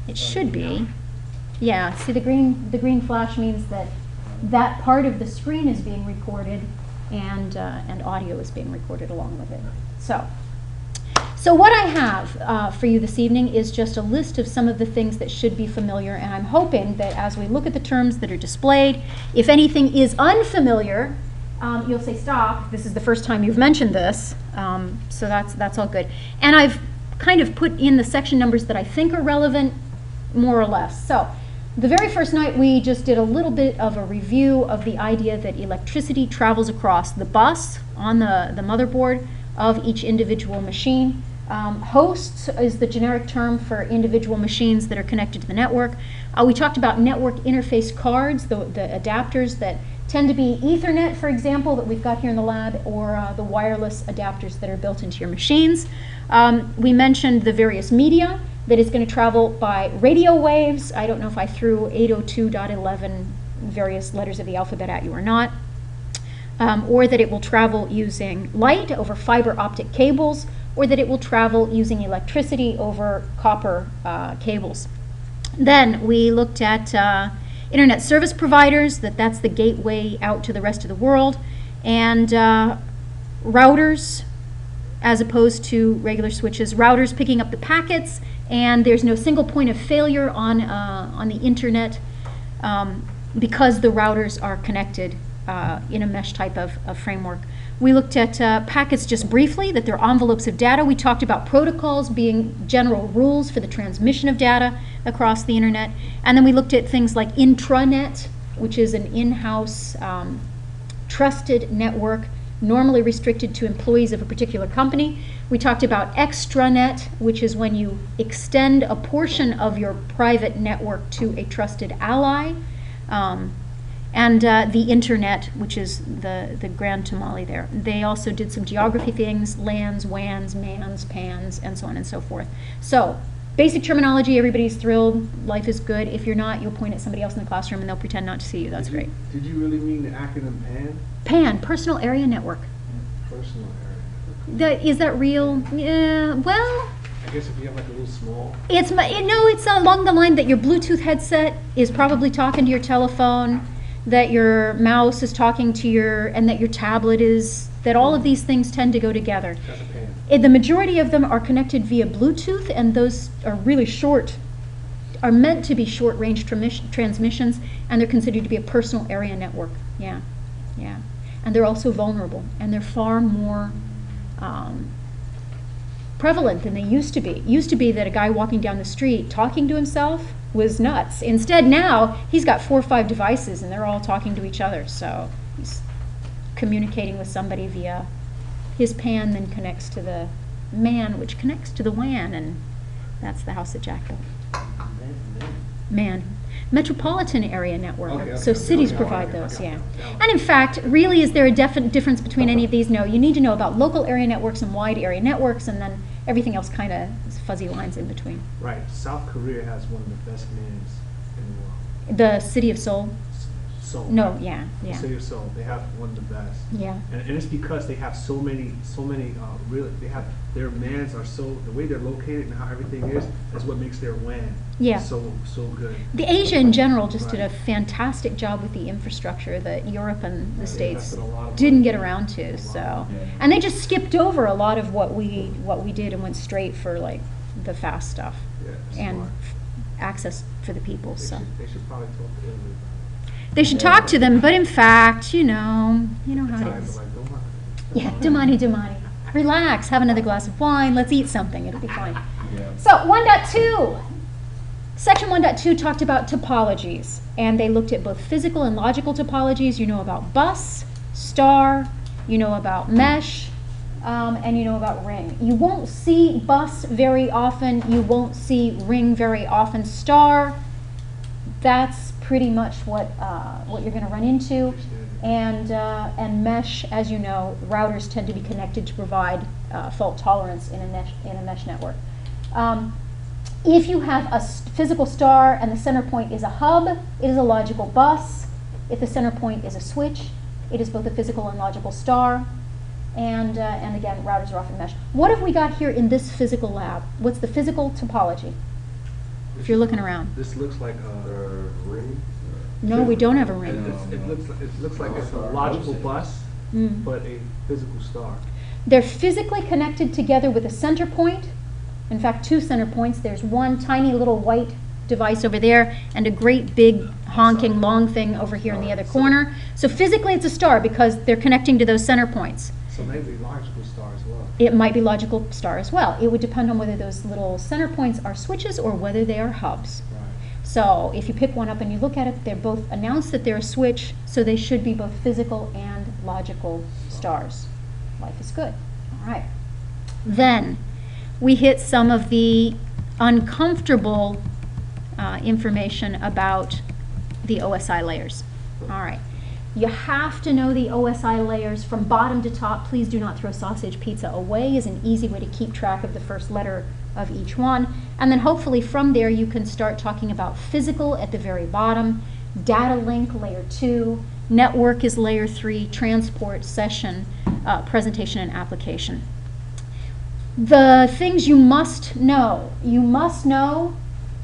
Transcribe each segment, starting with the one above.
It should be. Yeah, see the green flash means that that part of the screen is being recorded and audio is being recorded along with it. So what I have for you this evening is just a list of some of the things that should be familiar, and I'm hoping that as we look at the terms that are displayed, if anything is unfamiliar, you'll say stop. This is the first time you've mentioned this, so that's all good. And I've kind of put in the section numbers that I think are relevant, more or less. So the very first night we just did a little bit of a review of the idea that electricity travels across the bus on the motherboard of each individual machine. Hosts is the generic term for individual machines that are connected to the network. We talked about network interface cards, the adapters that tend to be Ethernet, for example, that we've got here in the lab, or the wireless adapters that are built into your machines. We mentioned the various media that is going to travel by radio waves. I don't know if I threw 802.11 various letters of the alphabet at you or not. Or that it will travel using light over fiber optic cables, or that it will travel using electricity over copper cables. Then we looked at internet service providers, that's the gateway out to the rest of the world, and routers as opposed to regular switches. Routers picking up the packets, and there's no single point of failure on the internet because the routers are connected in a mesh type of framework. We looked at packets just briefly, that they're envelopes of data. We talked about protocols being general rules for the transmission of data across the internet. And then we looked at things like intranet, which is an in-house trusted network normally restricted to employees of a particular company. We talked about extranet, which is when you extend a portion of your private network to a trusted ally. And the internet, which is the grand tamale there. They also did some geography things, LANs, WANs, MANs, PANs, and so on and so forth. So basic terminology, everybody's thrilled, life is good. If you're not, you'll point at somebody else in the classroom and they'll pretend not to see you. That's great. Did you really mean the acronym PAN? PAN, Personal Area Network. Personal Area Network. Is that real? Yeah, well, I guess if you have like a little small. it's along the line that your Bluetooth headset is probably talking to your telephone, that your mouse is talking to and that your tablet is, that all of these things tend to go together. That's a PAN. The majority of them are connected via Bluetooth, and those are really short, are meant to be short range transmissions, and they're considered to be a personal area network. Yeah. And they're also vulnerable, and they're far more prevalent than they used to be. It used to be that a guy walking down the street talking to himself was nuts. Instead now, he's got 4 or 5 devices and they're all talking to each other. So he's communicating with somebody via his PAN, then connects to the MAN, which connects to the WAN, and that's the house that Jack built. MAN. Metropolitan Area Network. Okay, so cities provide those, yeah. And in fact, really, is there a definite difference between any of these? No. You need to know about local area networks and wide area networks, and then everything else kind of is fuzzy lines in between. Right. South Korea has one of the best MANs in the world. The city of Seoul? Seoul. No, yeah. The city of Seoul. They have one of the best. Yeah. And it's because they have so many, really, their MANs are so, the way they're located and how everything is what makes their WAN so good. The Asia in general just did a fantastic job with the infrastructure that Europe and the States didn't get around to. So, and they just skipped over a lot of what we did and went straight for like the fast stuff and access for the people. They should probably talk to Italy about it. They should talk to them, but in fact, you know how it is. Yeah, domani. Relax, have another glass of wine, let's eat something, it'll be fine. So 1.2. Section 1.2 talked about topologies, and they looked at both physical and logical topologies. You know about bus, star, you know about mesh, and you know about ring. You won't see bus very often, you won't see ring very often. Star, that's pretty much what you're going to run into. And mesh, as you know, routers tend to be connected to provide fault tolerance in a mesh network. If you have a physical star and the center point is a hub, it is a logical bus. If the center point is a switch, it is both a physical and logical star. And again, routers are often mesh. What have we got here in this physical lab? What's the physical topology? if you're looking around. This looks like a ring? No, we don't have a ring. It looks like it's a logical bus, but a physical star. They're physically connected together with a center point. In fact, 2 center points. There's one tiny little white device over there and a great big honking long thing over here in the other corner. So physically it's a star because they're connecting to those center points. So maybe logical star as well. It might be logical star as well. It would depend on whether those little center points are switches or whether they are hubs. Right. So if you pick one up and you look at it, they're both announced that they're a switch, so they should be both physical and logical stars. Life is good. All right. Then we hit some of the uncomfortable information about the OSI layers. All right. You have to know the OSI layers from bottom to top. Please do not throw sausage pizza away is an easy way to keep track of the first letter of each one. And then hopefully from there you can start talking about physical at the very bottom, data link layer 2, network is layer 3, transport, session, presentation, and application. The things you must know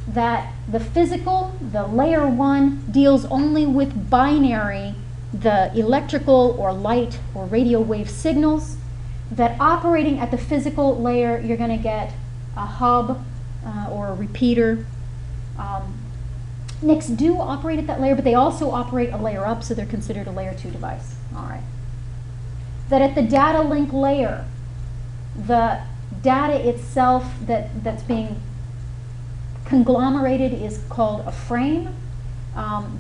that the physical, the layer 1, deals only with binary, the electrical or light or radio wave signals. That operating at the physical layer, you're going to get a hub or a repeater. NICs do operate at that layer, but they also operate a layer up, so they're considered a layer 2 device. All right. That at the data link layer, the data itself that's being conglomerated is called a frame.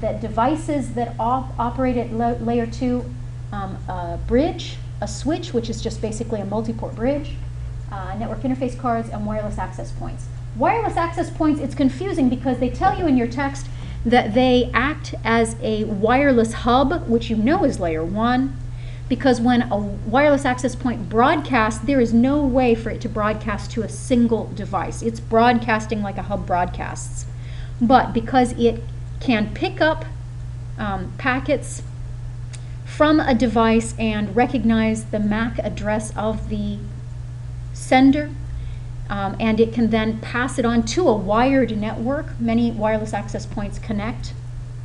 That devices that operate at layer 2, a bridge, a switch, which is just basically a multi-port bridge, network interface cards, and wireless access points. Wireless access points, it's confusing because they tell you in your text that they act as a wireless hub, which you know is layer 1, because when a wireless access point broadcasts, there is no way for it to broadcast to a single device. It's broadcasting like a hub broadcasts. But because it can pick up packets from a device and recognize the MAC address of the sender, and it can then pass it on to a wired network. Many wireless access points connect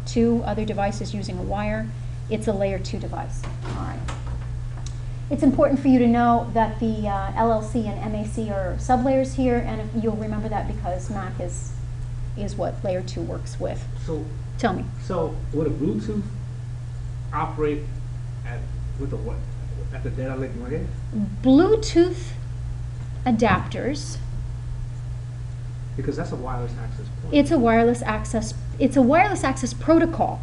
to other devices using a wire. It's a layer 2 device. All right. It's important for you to know that the LLC and MAC are sublayers here, and if you'll remember that because MAC is what layer 2 works with. So tell me. So would a Bluetooth operate at the data link layer? Bluetooth adapters. Because that's a wireless access point. It's a wireless access. It's a wireless access protocol.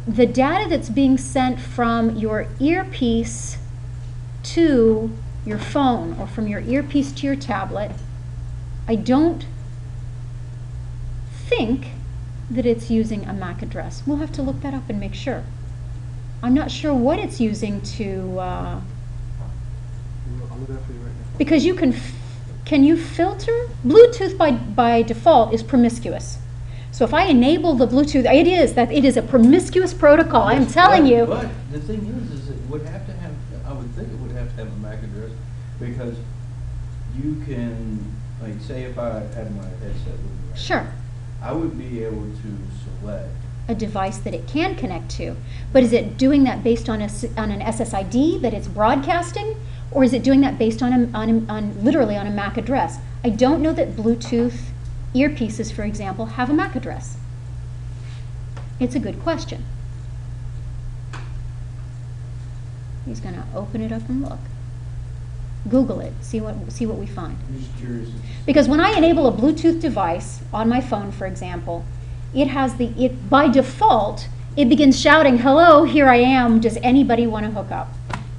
The data that's being sent from your earpiece to your phone or from your earpiece to your tablet, I don't think that it's using a MAC address. We'll have to look that up and make sure. I'm not sure what it's using to. I'll look it up for you right now. Because you can you filter? Bluetooth by default is promiscuous. So if I enable the Bluetooth, it is a promiscuous protocol. I'm telling you. But the thing is it would have to have. I would think it would have to have a MAC address because you can, like, say if I had my headset with me. Right Sure. now, I would be able to select A device that it can connect to. But is it doing that based on an SSID that it's broadcasting? Or is it doing that based on literally on a MAC address? I don't know that Bluetooth earpieces, for example, have a MAC address. It's a good question. He's going to open it up and look. Google it, see what we find. I'm just curious. Because when I enable a Bluetooth device on my phone, for example, by default, it begins shouting, "Hello, here I am, does anybody want to hook up?"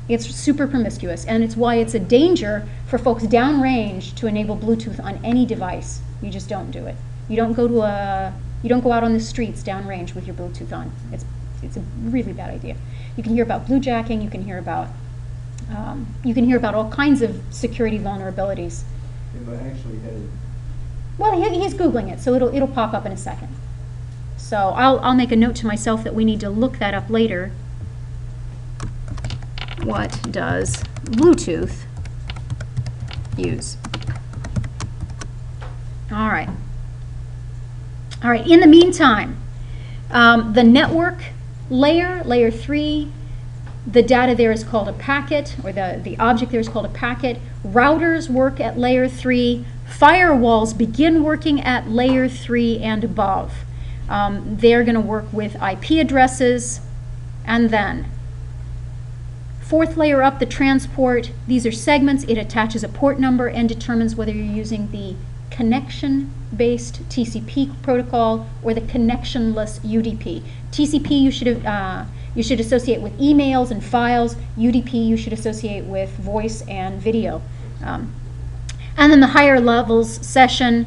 It's super promiscuous, and it's why it's a danger for folks downrange to enable Bluetooth on any device. You just don't do it. You don't go out on the streets downrange with your Bluetooth on. It's a really bad idea. You can hear about bluejacking. You can hear about all kinds of security vulnerabilities. If I actually had it. Well, he's Googling it, so it'll pop up in a second. So I'll make a note to myself that we need to look that up later. What does Bluetooth use? All right. All right, in the meantime, the network layer, layer 3, the data there is called a packet, or the object there is called a packet. Routers work at layer 3. Firewalls begin working at layer 3 and above. They're going to work with IP addresses, and then fourth layer up, the transport. These are segments. It attaches a port number and determines whether you're using the connection-based TCP protocol or the connectionless UDP. TCP you should associate with emails and files. UDP you should associate with voice and video. And then the higher levels session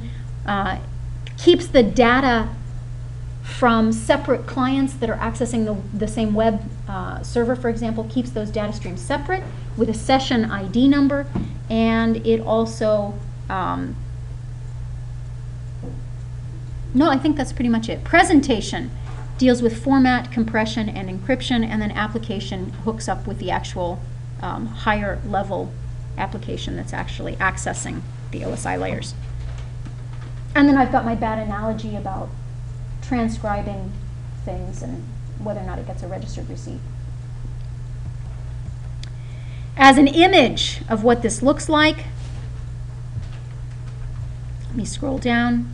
keeps the data from separate clients that are accessing the same web server, for example, keeps those data streams separate with a session ID number, and it also no, I think that's pretty much it. Presentation deals with format, compression, and encryption, and then application hooks up with the actual higher level application that's actually accessing the OSI layers. And then I've got my bad analogy about transcribing things and whether or not it gets a registered receipt. As an image of what this looks like, let me scroll down.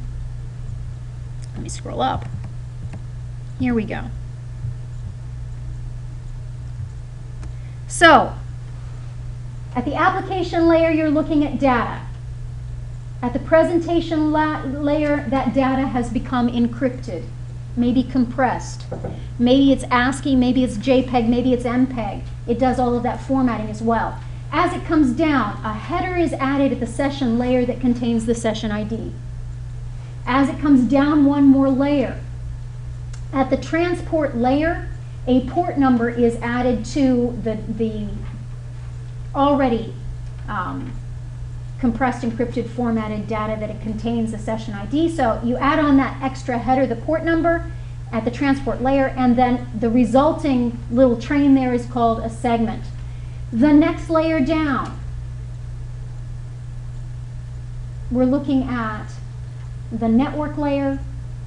Let me scroll up. Here we go. So, at the application layer, you're looking at data. At the presentation layer, that data has become encrypted, maybe compressed. Maybe it's ASCII, maybe it's JPEG, maybe it's MPEG. It does all of that formatting as well. As it comes down, a header is added at the session layer that contains the session ID. As it comes down one more layer, at the transport layer, a port number is added to the already compressed, encrypted, formatted data that it contains the session ID. So you add on that extra header, the port number, at the transport layer, and then the resulting little train there is called a segment. The next layer down, we're looking at the network layer.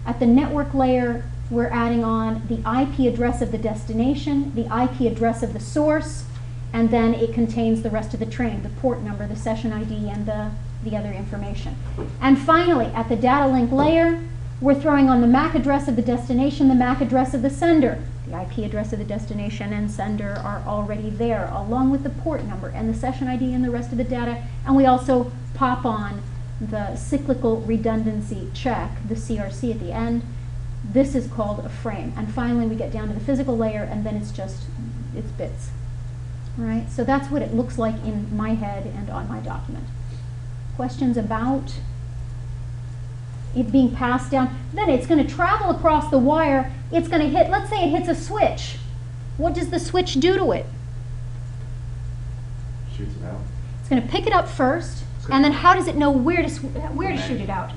At the network layer, we're adding on the IP address of the destination, the IP address of the source, and then it contains the rest of the train, the port number, the session ID, and the other information. And finally, at the data link layer, we're throwing on the MAC address of the destination, the MAC address of the sender. The IP address of the destination and sender are already there, along with the port number and the session ID and the rest of the data. And we also pop on the cyclical redundancy check, the CRC at the end. This is called a frame. And finally, we get down to the physical layer, and then it's bits. All right, so that's what it looks like in my head and on my document. Questions about it being passed down? Then it's going to travel across the wire. It's going to hit, let's say it hits a switch. What does the switch do to it? Shoots it out. It's going to pick it up first, and then how does it know where to shoot it out?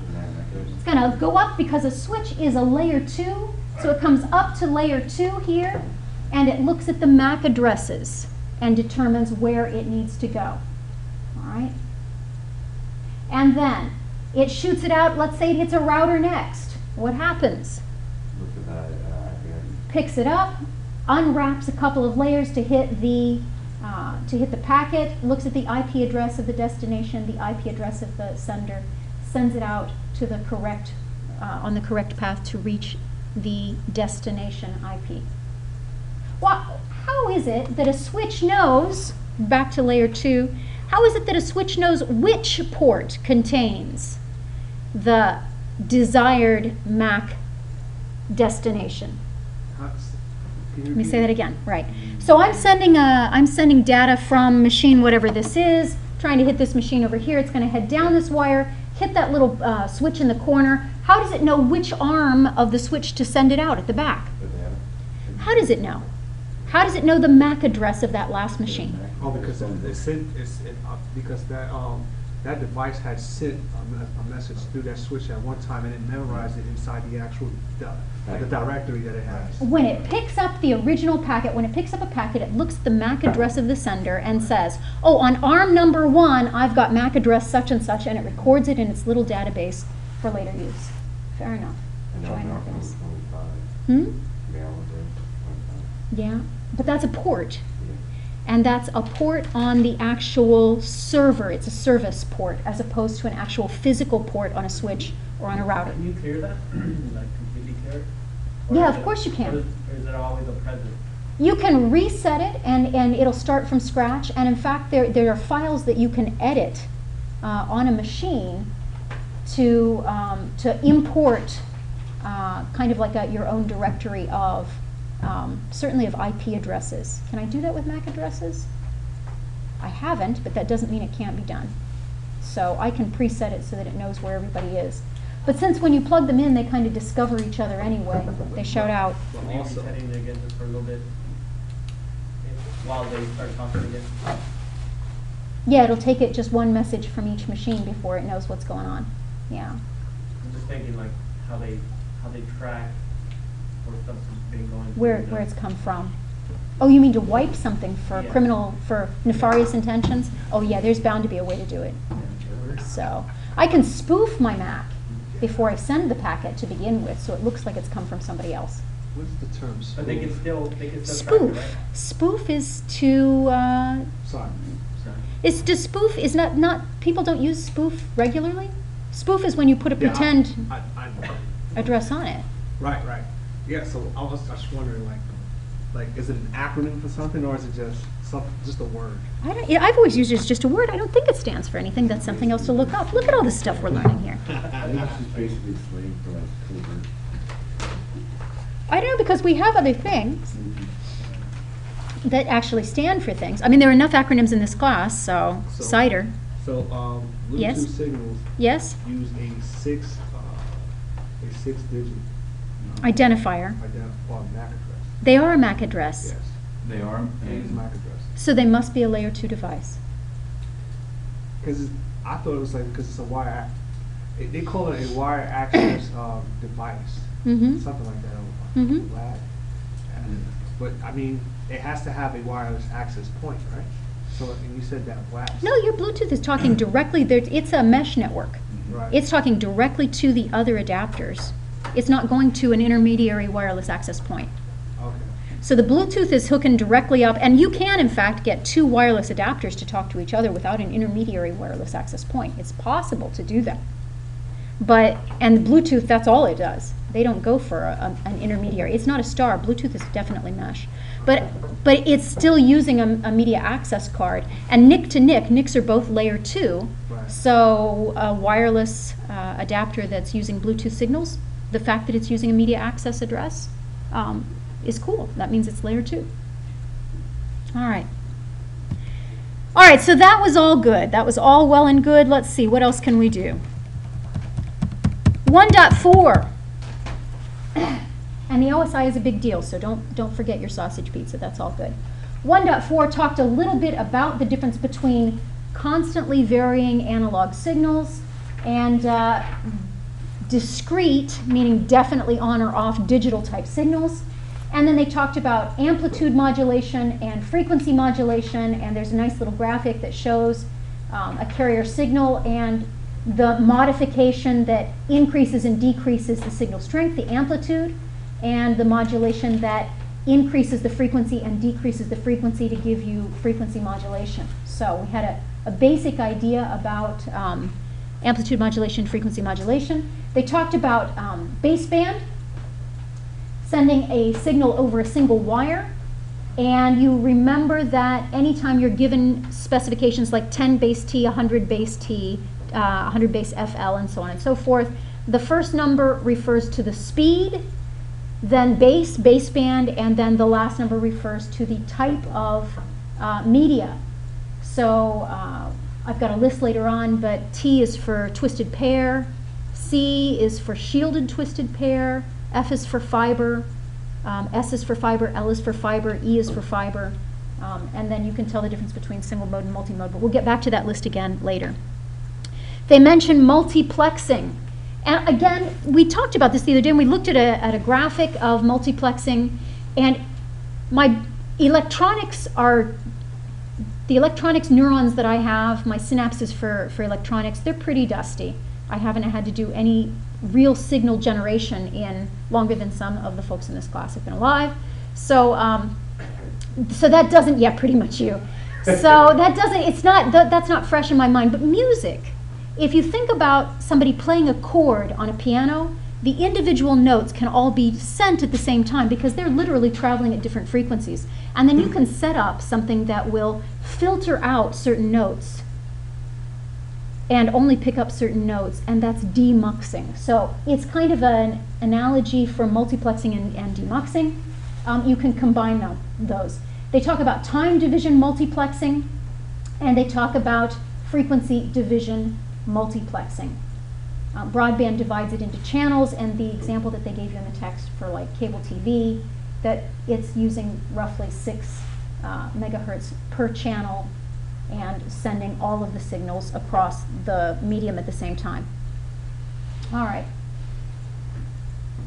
It's going to go up because a switch is a layer 2, so it comes up to layer 2 here, and it looks at the MAC addresses and determines where it needs to go. All right? And then it shoots it out. Let's say it hits a router next. What happens? Look at that. Picks it up, unwraps a couple of layers to hit the packet, looks at the IP address of the destination, the IP address of the sender, sends it out to the correct on the correct path to reach the destination IP. Well, how is it that a switch knows, back to layer 2, how is it that a switch knows which port contains the desired MAC destination? Let me say that again. Right. So I'm sending data from machine whatever this is, trying to hit this machine over here. It's going to head down this wire, hit that little switch in the corner. How does it know which arm of the switch to send it out at the back? How does it know? How does it know the MAC address of that last machine? Oh, because because that device had sent a message through that switch at one time, and it memorized it inside the actual the directory that it has. When it picks up the original packet, when it picks up a packet, it looks at the MAC address of the sender and says, oh, on arm number 1, I've got MAC address such and such, and it records it in its little database for later use. Fair enough. And Try now not mail this. phone 25, Hmm? mail address 25. Yeah, but that's a port. Yeah. And that's a port on the actual server. It's a service port as opposed to an actual physical port on a switch or on a router. Can you clear that? Like completely clear it? Yeah, is of it- course you can. Or is it always a present? You can reset it and it'll start from scratch. And in fact, there are files that you can edit on a machine to import kind of like your own directory of, certainly of IP addresses. Can I do that with MAC addresses? I haven't, but that doesn't mean it can't be done. So I can preset it so that it knows where everybody is. But since when you plug them in, they kind of discover each other anyway. They shout out. But Maybe also, resetting it again just for a little bit while they start talking again. Yeah, it'll take it just one message from each machine before it knows what's going on. Yeah. I'm just thinking like how they track where stuff's been going. Where through it's the- come from. Oh, you mean to wipe something for Yeah. criminal, for nefarious intentions? Oh yeah, there's bound to be a way to do it. So, I can spoof my Mac before I send the packet to begin with, so it looks like it's come from somebody else. what is the term? But they can spoof? still track it, Spoof. right? Spoof is to, Sorry. is to spoof, is not, people don't use spoof regularly? Spoof is when you put a Yeah, pretend I know. address on it. Right, right. Yeah, so I was just wondering, like, is it an acronym for something, or is it just a word? I've always used it as just a word. I don't think it stands for anything. That's something else to look up. Look at all the stuff we're learning here. I think it's just basically slang for like covert. I don't know, because we have other things that actually stand for things. I mean, there are enough acronyms in this class, so So- CIDR. So, Bluetooth Yes? signals Yes? use a six-digit Identifier. or MAC address. They are a MAC address, Yes, They are, it is and MAC address. so they must be a layer 2 device. Because I thought it was like, because it's a wire, they call it a wire access device, Mm-hmm. something like that. Mhm. WAD. But I mean, it has to have a wireless access point, right? So, and you said that WAD. No, your Bluetooth is talking directly, it's a mesh network. Right. It's talking directly to the other adapters. It's not going to an intermediary wireless access point. Okay. So the Bluetooth is hooking directly up, and you can, in fact, get two wireless adapters to talk to each other without an intermediary wireless access point. It's possible to do that. And Bluetooth, that's all it does. They don't go for an intermediary. It's not a star. Bluetooth is definitely mesh. But it's still using a media access card. And NIC to NIC, NICs are both layer 2. Right. So a wireless adapter that's using Bluetooth signals, the fact that it's using a media access address is cool. That means it's layer 2. All right. All right, so that was all good. That was all well and good. Let's see, what else can we do? 1.4. And the OSI is a big deal, so don't forget your sausage pizza. That's all good. 1.4 talked a little bit about the difference between constantly varying analog signals and discrete, meaning definitely on or off digital type signals. And then they talked about amplitude modulation and frequency modulation, and there's a nice little graphic that shows a carrier signal and the modification that increases and decreases the signal strength, the amplitude, and the modulation that increases the frequency and decreases the frequency to give you frequency modulation. So we had a basic idea about amplitude modulation, frequency modulation. They talked about baseband, sending a signal over a single wire. And you remember that anytime you're given specifications like 10 base T, 100 base T, 100 base FL, and so on and so forth, the first number refers to the speed, then baseband, and then the last number refers to the type of media. So I've got a list later on, but T is for twisted pair, C is for shielded twisted pair, F is for fiber, S is for fiber, L is for fiber, E is for fiber, and then you can tell the difference between single mode and multi-mode, but we'll get back to that list again later. They mentioned multiplexing. And again, we talked about this the other day, and we looked at a graphic of multiplexing, and my electronics are, the electronics neurons that I have, my synapses for electronics, they're pretty dusty. I haven't had to do any real signal generation in longer than some of the folks in this class have been alive. So, so that doesn't, yeah, pretty much you. So that doesn't, it's not, that's not fresh in my mind. But music, if you think about somebody playing a chord on a piano, the individual notes can all be sent at the same time because they're literally traveling at different frequencies. And then you can set up something that will filter out certain notes and only pick up certain notes, and that's demuxing. So it's kind of an analogy for multiplexing and demuxing. You can combine those. They talk about time division multiplexing, and they talk about frequency division multiplexing. Broadband divides it into channels, and the example that they gave you in the text for like cable TV, that it's using roughly 6 megahertz per channel and sending all of the signals across the medium at the same time. All right.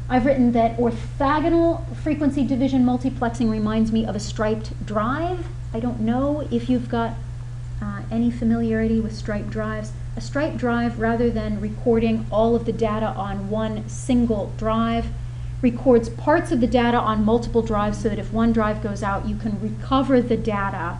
I've written that orthogonal frequency division multiplexing reminds me of a striped drive. I don't know if you've got any familiarity with striped drives. A striped drive, rather than recording all of the data on one single drive, records parts of the data on multiple drives so that if one drive goes out, you can recover the data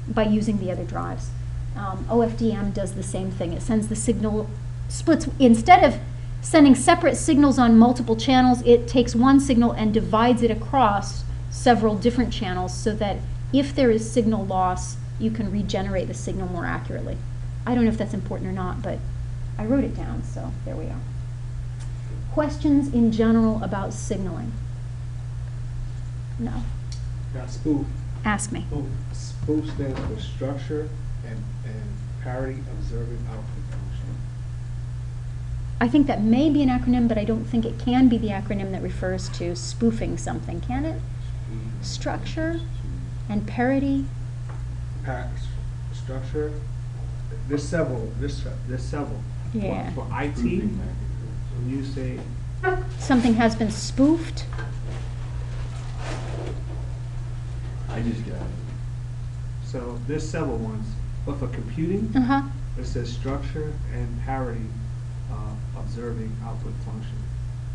by using the other drives. OFDM does the same thing. It sends the signal, splits, instead of sending separate signals on multiple channels, it takes one signal and divides it across several different channels so that if there is signal loss, you can regenerate the signal more accurately. I don't know if that's important or not, but I wrote it down, so there we are. Questions in general about signaling? No. Now, spoof. Ask me. Spoof stands for structure and parity observing output function. I think that may be an acronym, but I don't think it can be the acronym that refers to spoofing something, can it? Structure and parity. Structure. There's several. There's several. Yeah. For IT, when you say Something has been spoofed. I just got it. so, there's several ones. But for computing, Uh-huh. it says structure and parity observing output function.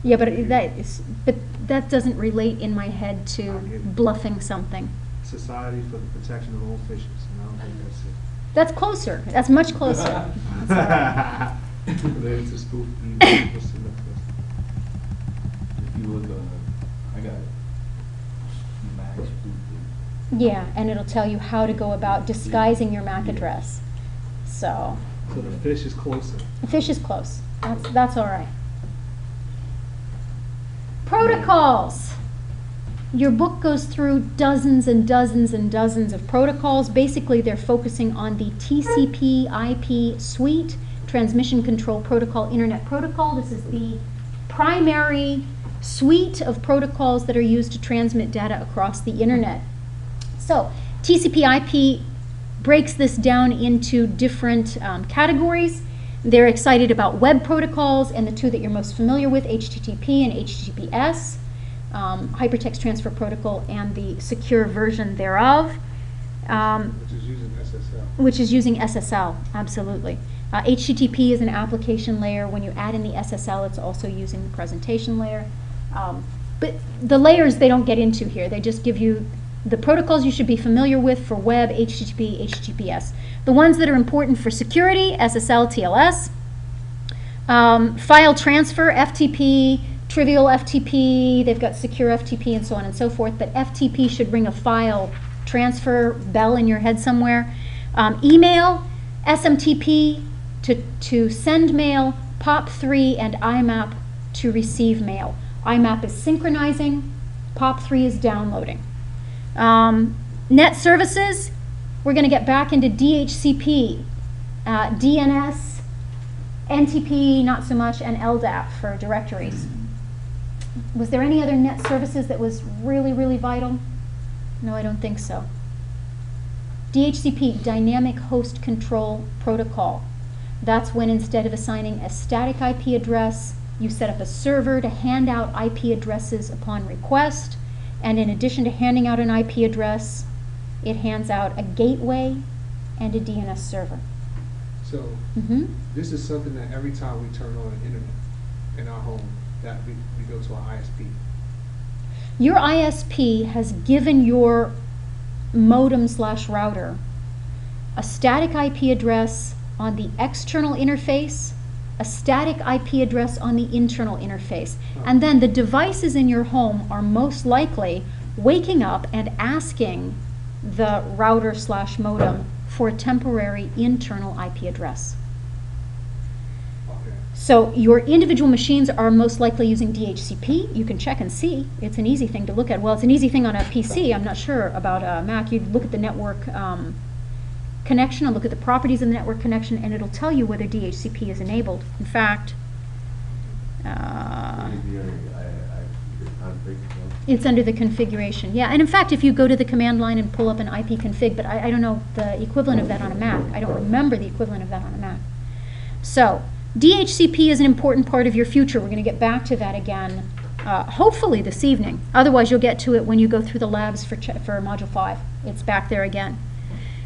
Yeah, but that doesn't relate in my head to bluffing something. Society for the Protection of Old Fishes, and I don't think that's it. That's closer. That's much closer. Related to spoof. What's the next one? If you look, I got it. Max Spoof. Yeah, and it'll tell you how to go about disguising your MAC address. So, So the fish is closer. the fish is close. That's all right. Protocols. Your book goes through dozens and dozens and dozens of protocols. Basically, they're focusing on the TCP/IP suite, Transmission Control Protocol, Internet Protocol. This is the primary suite of protocols that are used to transmit data across the internet. So, TCP/IP breaks this down into different categories. They're excited about web protocols, and the two that you're most familiar with, HTTP and HTTPS. Hypertext Transfer Protocol and the secure version thereof. Which is using SSL. Which is using SSL, absolutely. HTTP is an application layer. When you add in the SSL, it's also using the presentation layer. But the layers they don't get into here. They just give you the protocols you should be familiar with for web, HTTP, HTTPS. The ones that are important for security, SSL, TLS. File transfer, FTP, trivial FTP, they've got secure FTP and so on and so forth, but FTP should ring a file transfer bell in your head somewhere. Email, SMTP to send mail, POP3 and IMAP to receive mail. IMAP is synchronizing, POP3 is downloading. Net services, we're going to get back into DHCP, DNS, NTP, not so much, and LDAP for directories. Was there any other net services that was really, really vital? No, I don't think so. DHCP, Dynamic Host Control Protocol. That's when instead of assigning a static IP address, you set up a server to hand out IP addresses upon request. And in addition to handing out an IP address, it hands out a gateway and a DNS server. So, Mhm. this is something that every time we turn on the internet in our home, that we go to our ISP. Your ISP has given your modem/router a static IP address on the external interface, a static IP address on the internal interface. And then the devices in your home are most likely waking up and asking the router/modem for a temporary internal IP address. Okay. So your individual machines are most likely using DHCP. You can check and see. It's an easy thing to look at. Well, it's an easy thing on a PC. I'm not sure about a Mac. You'd look at the network connection and look at the properties of the network connection, and it'll tell you whether DHCP is enabled. In fact, it's under the configuration. Yeah, and in fact, if you go to the command line and pull up an IP config, but I don't know the equivalent of that on a Mac. I don't remember the equivalent of that on a Mac. So DHCP is an important part of your future. We're going to get back to that again, hopefully this evening. Otherwise, you'll get to it when you go through the labs for Module 5. It's back there again.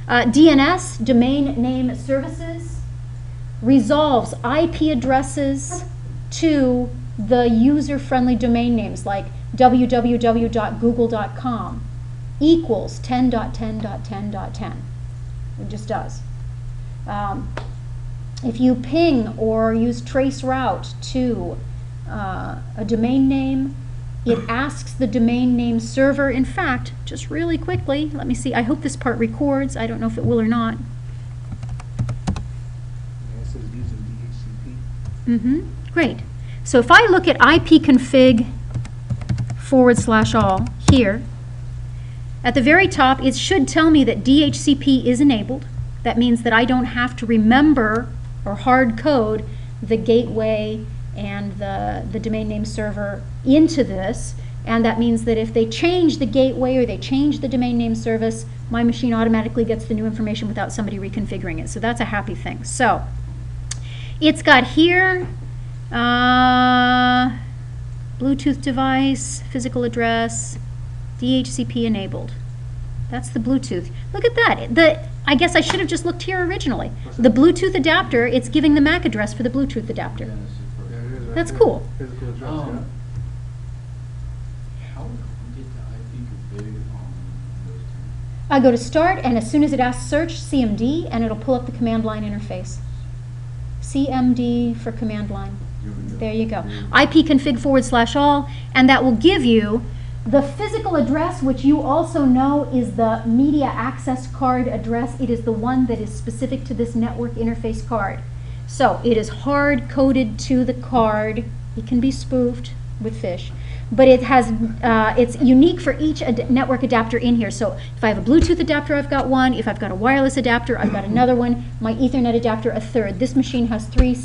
DNS, Domain Name Services, resolves IP addresses to the user-friendly domain names like www.google.com equals 10.10.10.10. It just does. If you ping or use traceroute to a domain name, it asks the domain name server. In fact, just really quickly, let me see. I hope this part records. I don't know if it will or not. Yeah, it says using DHCP. Great. So if I look at ipconfig/all here, at the very top, it should tell me that DHCP is enabled. That means that I don't have to remember or hard code the gateway and the domain name server into this. And that means that if they change the gateway or they change the domain name service, my machine automatically gets the new information without somebody reconfiguring it. So that's a happy thing. So it's got here Bluetooth device, physical address, DHCP enabled. That's the Bluetooth. Look at that. I guess I should have just looked here originally. The Bluetooth adapter, it's giving the MAC address for the Bluetooth adapter. Yeah, this is Yeah, perfect. it is right That's there. cool. Physical address, How yeah. do we get the IP config on those two? I go to start, and as soon as it asks search CMD, and it'll pull up the command line interface. CMD for command line. There you go. ipconfig/all, and that will give you the physical address, which you also know is the media access card address. It is the one that is specific to this network interface card. So it is hard coded to the card. It can be spoofed with fish, but it has it's unique for each network adapter in here. So if I have a Bluetooth adapter, I've got one. If I've got a wireless adapter, I've got another one. My Ethernet adapter, a third. This machine has at least three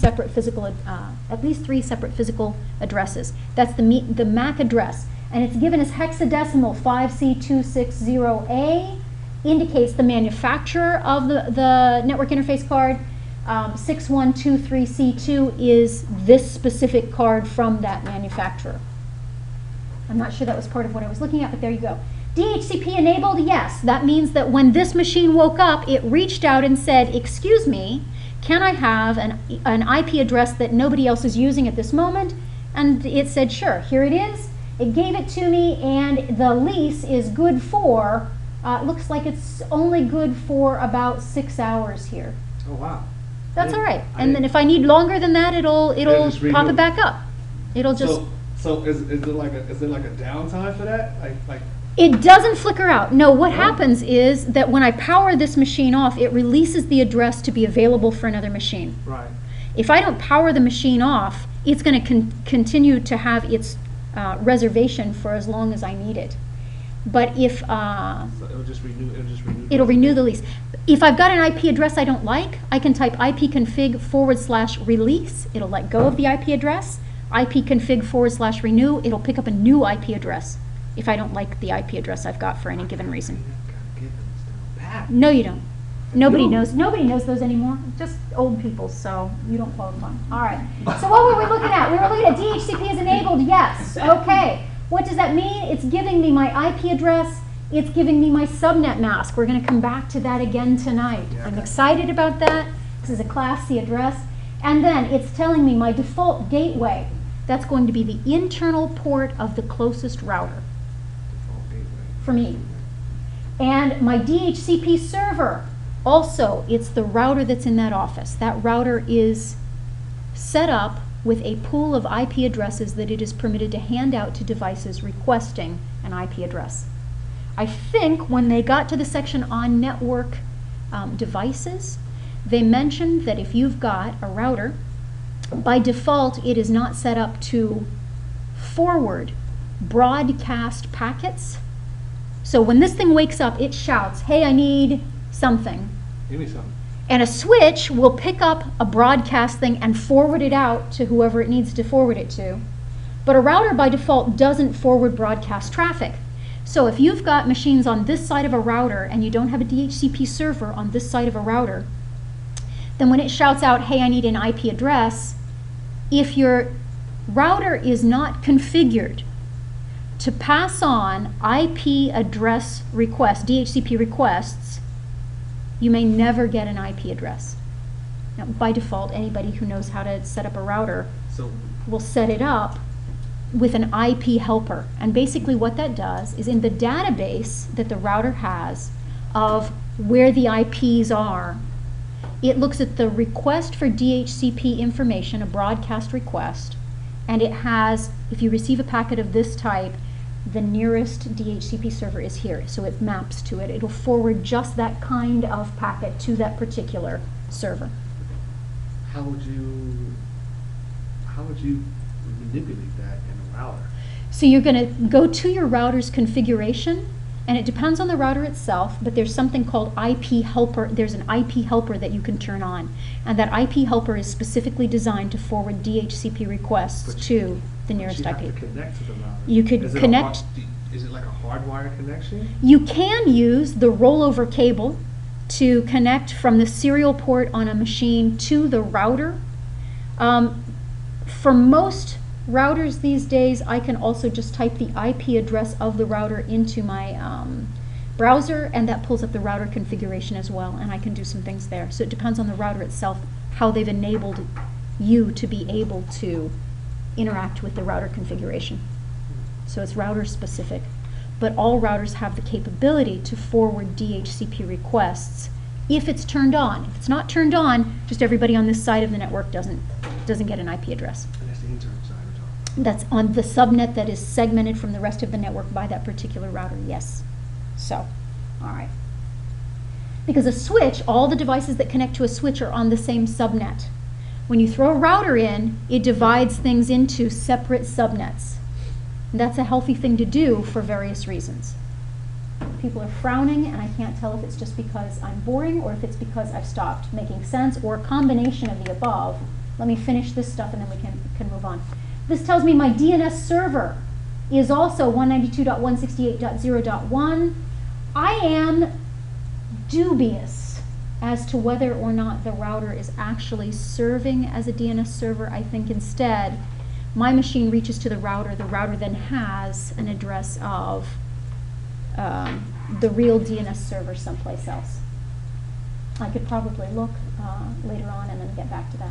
separate physical addresses. That's the MAC address. And it's given as hexadecimal 5C260A, indicates the manufacturer of the network interface card. 6123C2 is this specific card from that manufacturer. I'm not sure that was part of what I was looking at, but there you go. DHCP enabled, yes. That means that when this machine woke up, it reached out and said, excuse me, can I have an IP address that nobody else is using at this moment? And it said, sure, here it is. It gave it to me, and the lease is good for, looks like it's only good for about 6 hours here. Oh, wow. That's all right. I And then didn't- if I need longer than that, it'll just pop renew. it back up. It'll just, So is it like a downtime for that? Like it doesn't flicker out. No, what No? happens is that when I power this machine off, it releases the address to be available for another machine. right. If I don't power the machine off, it's going to continue to have its reservation for as long as I need it. But if So it'll just renew. it'll renew the lease. If I've got an IP address I don't like, I can type ipconfig/release. It'll let go of the IP address. ipconfig/renew. It'll pick up a new IP address if I don't like the IP address I've got for any given reason. Gotta get those down pat. No, you don't. Nobody No. knows. Nobody knows those anymore. Just old people. So you don't qualify. All right. So what were we looking at? We were looking at DHCP is enabled. Yes. Okay. What does that mean? It's giving me my IP address. It's giving me my subnet mask. We're going to come back to that again tonight. Yeah, I'm okay. excited about that. This is a Class C address. And then it's telling me my default gateway. That's going to be the internal port of the closest router Default gateway. for me. And my DHCP server, also, it's the router that's in that office. That router is set up with a pool of IP addresses that it is permitted to hand out to devices requesting an IP address. I think when they got to the section on network devices, they mentioned that if you've got a router, by default, it is not set up to forward broadcast packets. So when this thing wakes up, it shouts, hey, I need something. Give me something. And a switch will pick up a broadcast thing and forward it out to whoever it needs to forward it to. But a router by default doesn't forward broadcast traffic. So if you've got machines on this side of a router and you don't have a DHCP server on this side of a router, then when it shouts out, hey, I need an IP address, if your router is not configured to pass on IP address requests, DHCP requests, you may never get an IP address. Now, by default, anybody who knows how to set up a router So, will set it up with an IP helper. And basically what that does is in the database that the router has of where the IPs are, it looks at the request for DHCP information, a broadcast request, and it has, if you receive a packet of this type, the nearest DHCP server is here, so it maps to it. It'll forward just that kind of packet to that particular server. how would you manipulate that in a router? So you're going to go to your router's configuration, and it depends on the router itself, but there's something called IP helper. There's an IP helper that you can turn on, and that IP helper is specifically designed to forward DHCP requests But to the nearest you have IP. to connect to the router. You could Is it a connect- is it like a hardwired connection? You can use the rollover cable to connect from the serial port on a machine to the router. For most routers these days, I can also just type the IP address of the router into my browser, and that pulls up the router configuration as well, and I can do some things there. So it depends on the router itself, how they've enabled you to be able to interact with the router configuration. So it's router specific. But all routers have the capability to forward DHCP requests if it's turned on. If it's not turned on, just everybody on this side of the network doesn't get an IP address. And that's the internal side we're talking. That's on the subnet that is segmented from the rest of the network by that particular router, yes. So, all right. Because a switch, all the devices that connect to a switch are on the same subnet. When you throw a router in, it divides things into separate subnets. And that's a healthy thing to do for various reasons. People are frowning, and I can't tell if it's just because I'm boring or if it's because I've stopped making sense, or a combination of the above. Let me finish this stuff and then we can move on. This tells me my DNS server is also 192.168.0.1. I am dubious as to whether or not the router is actually serving as a DNS server. I think instead my machine reaches to the router then has an address of the real DNS server someplace else. I could probably look later on and then get back to that.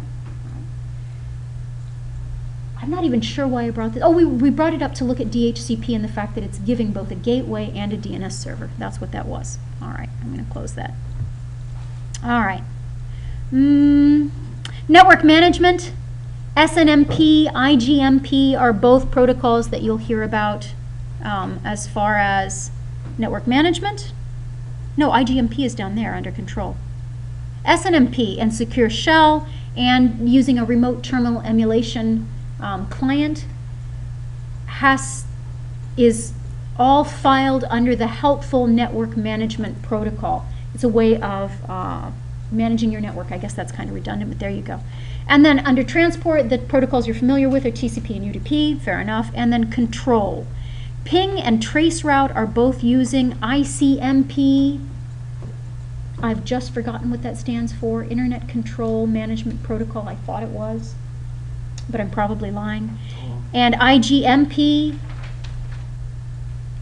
I'm not even sure why I brought this. Oh, we brought it up to look at DHCP and the fact that it's giving both a gateway and a DNS server. That's what that was. All right, I'm going to close that. All right. Network management, SNMP, IGMP are both protocols that you'll hear about as far as network management. No, IGMP is down there under control. SNMP and Secure Shell and using a remote terminal emulation client is all filed under the helpful network management protocol. It's a way of managing your network. I guess that's kind of redundant, but there you go. And then under transport, the protocols you're familiar with are TCP and UDP, fair enough. And then control. Ping and traceroute are both using ICMP. I've just forgotten what that stands for. Internet Control Management Protocol, I thought it was, but I'm probably lying. And IGMP,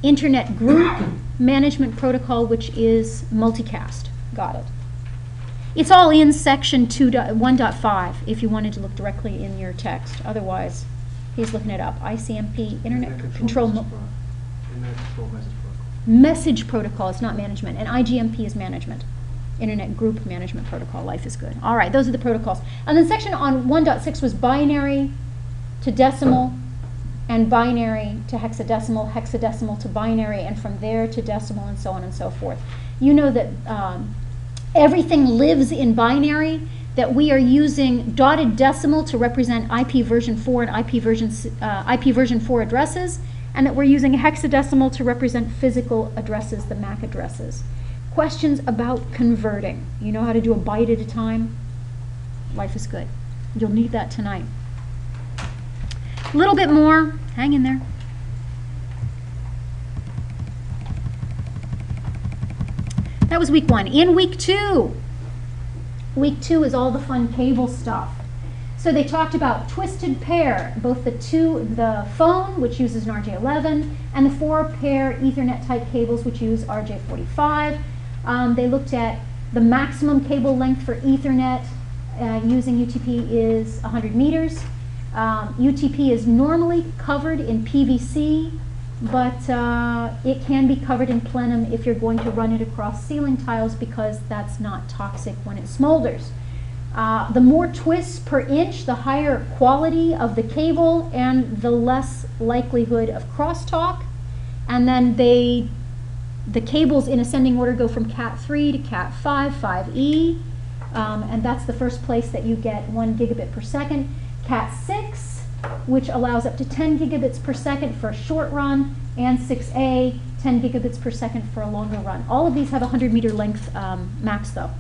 Internet Group Management Protocol, which is multicast. Got it. It's all in section 1.5 if you wanted to look directly in your text. Otherwise, he's looking it up. ICMP, Internet Control Internet control message protocol. Message Protocol is not management, and IGMP is management. Internet Group Management Protocol. Life is good. All right, those are the protocols. And then section on 1.6 was binary to decimal, and binary to hexadecimal, hexadecimal to binary, and from there to decimal, and so on and so forth. You know that everything lives in binary, that we are using dotted decimal to represent IP version 4 and IP version 4 addresses, and that we're using hexadecimal to represent physical addresses, the MAC addresses. Questions about converting. You know how to do a byte at a time? Life is good. You'll need that tonight. A little bit more. Hang in there. That was week 1. In week 2 is all the fun cable stuff. So they talked about twisted pair, both the phone, which uses an RJ11, and the 4-pair Ethernet type cables, which use RJ45. They looked at the maximum cable length for Ethernet using UTP is 100 meters. UTP is normally covered in PVC, but it can be covered in plenum if you're going to run it across ceiling tiles because that's not toxic when it smolders. The more twists per inch, the higher quality of the cable and the less likelihood of crosstalk. And then the cables in ascending order go from Cat 3 to Cat 5, 5E, and that's the first place that you get 1 gigabit per second. Cat 6, which allows up to 10 gigabits per second for a short run, and 6A, 10 gigabits per second for a longer run. All of these have 100-meter length max, though.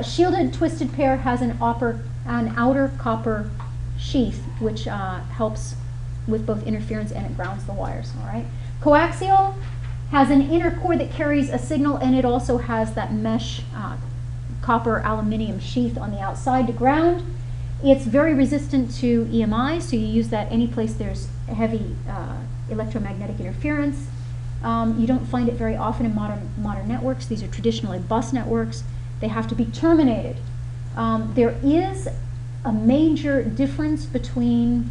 Shielded twisted pair has an outer copper sheath, which helps with both interference and it grounds the wires. All right. Coaxial has an inner core that carries a signal, and it also has that mesh copper aluminum sheath on the outside to ground. It's very resistant to EMI, so you use that any place there's heavy electromagnetic interference. You don't find it very often in modern networks. These are traditionally bus networks. They have to be terminated. There is a major difference between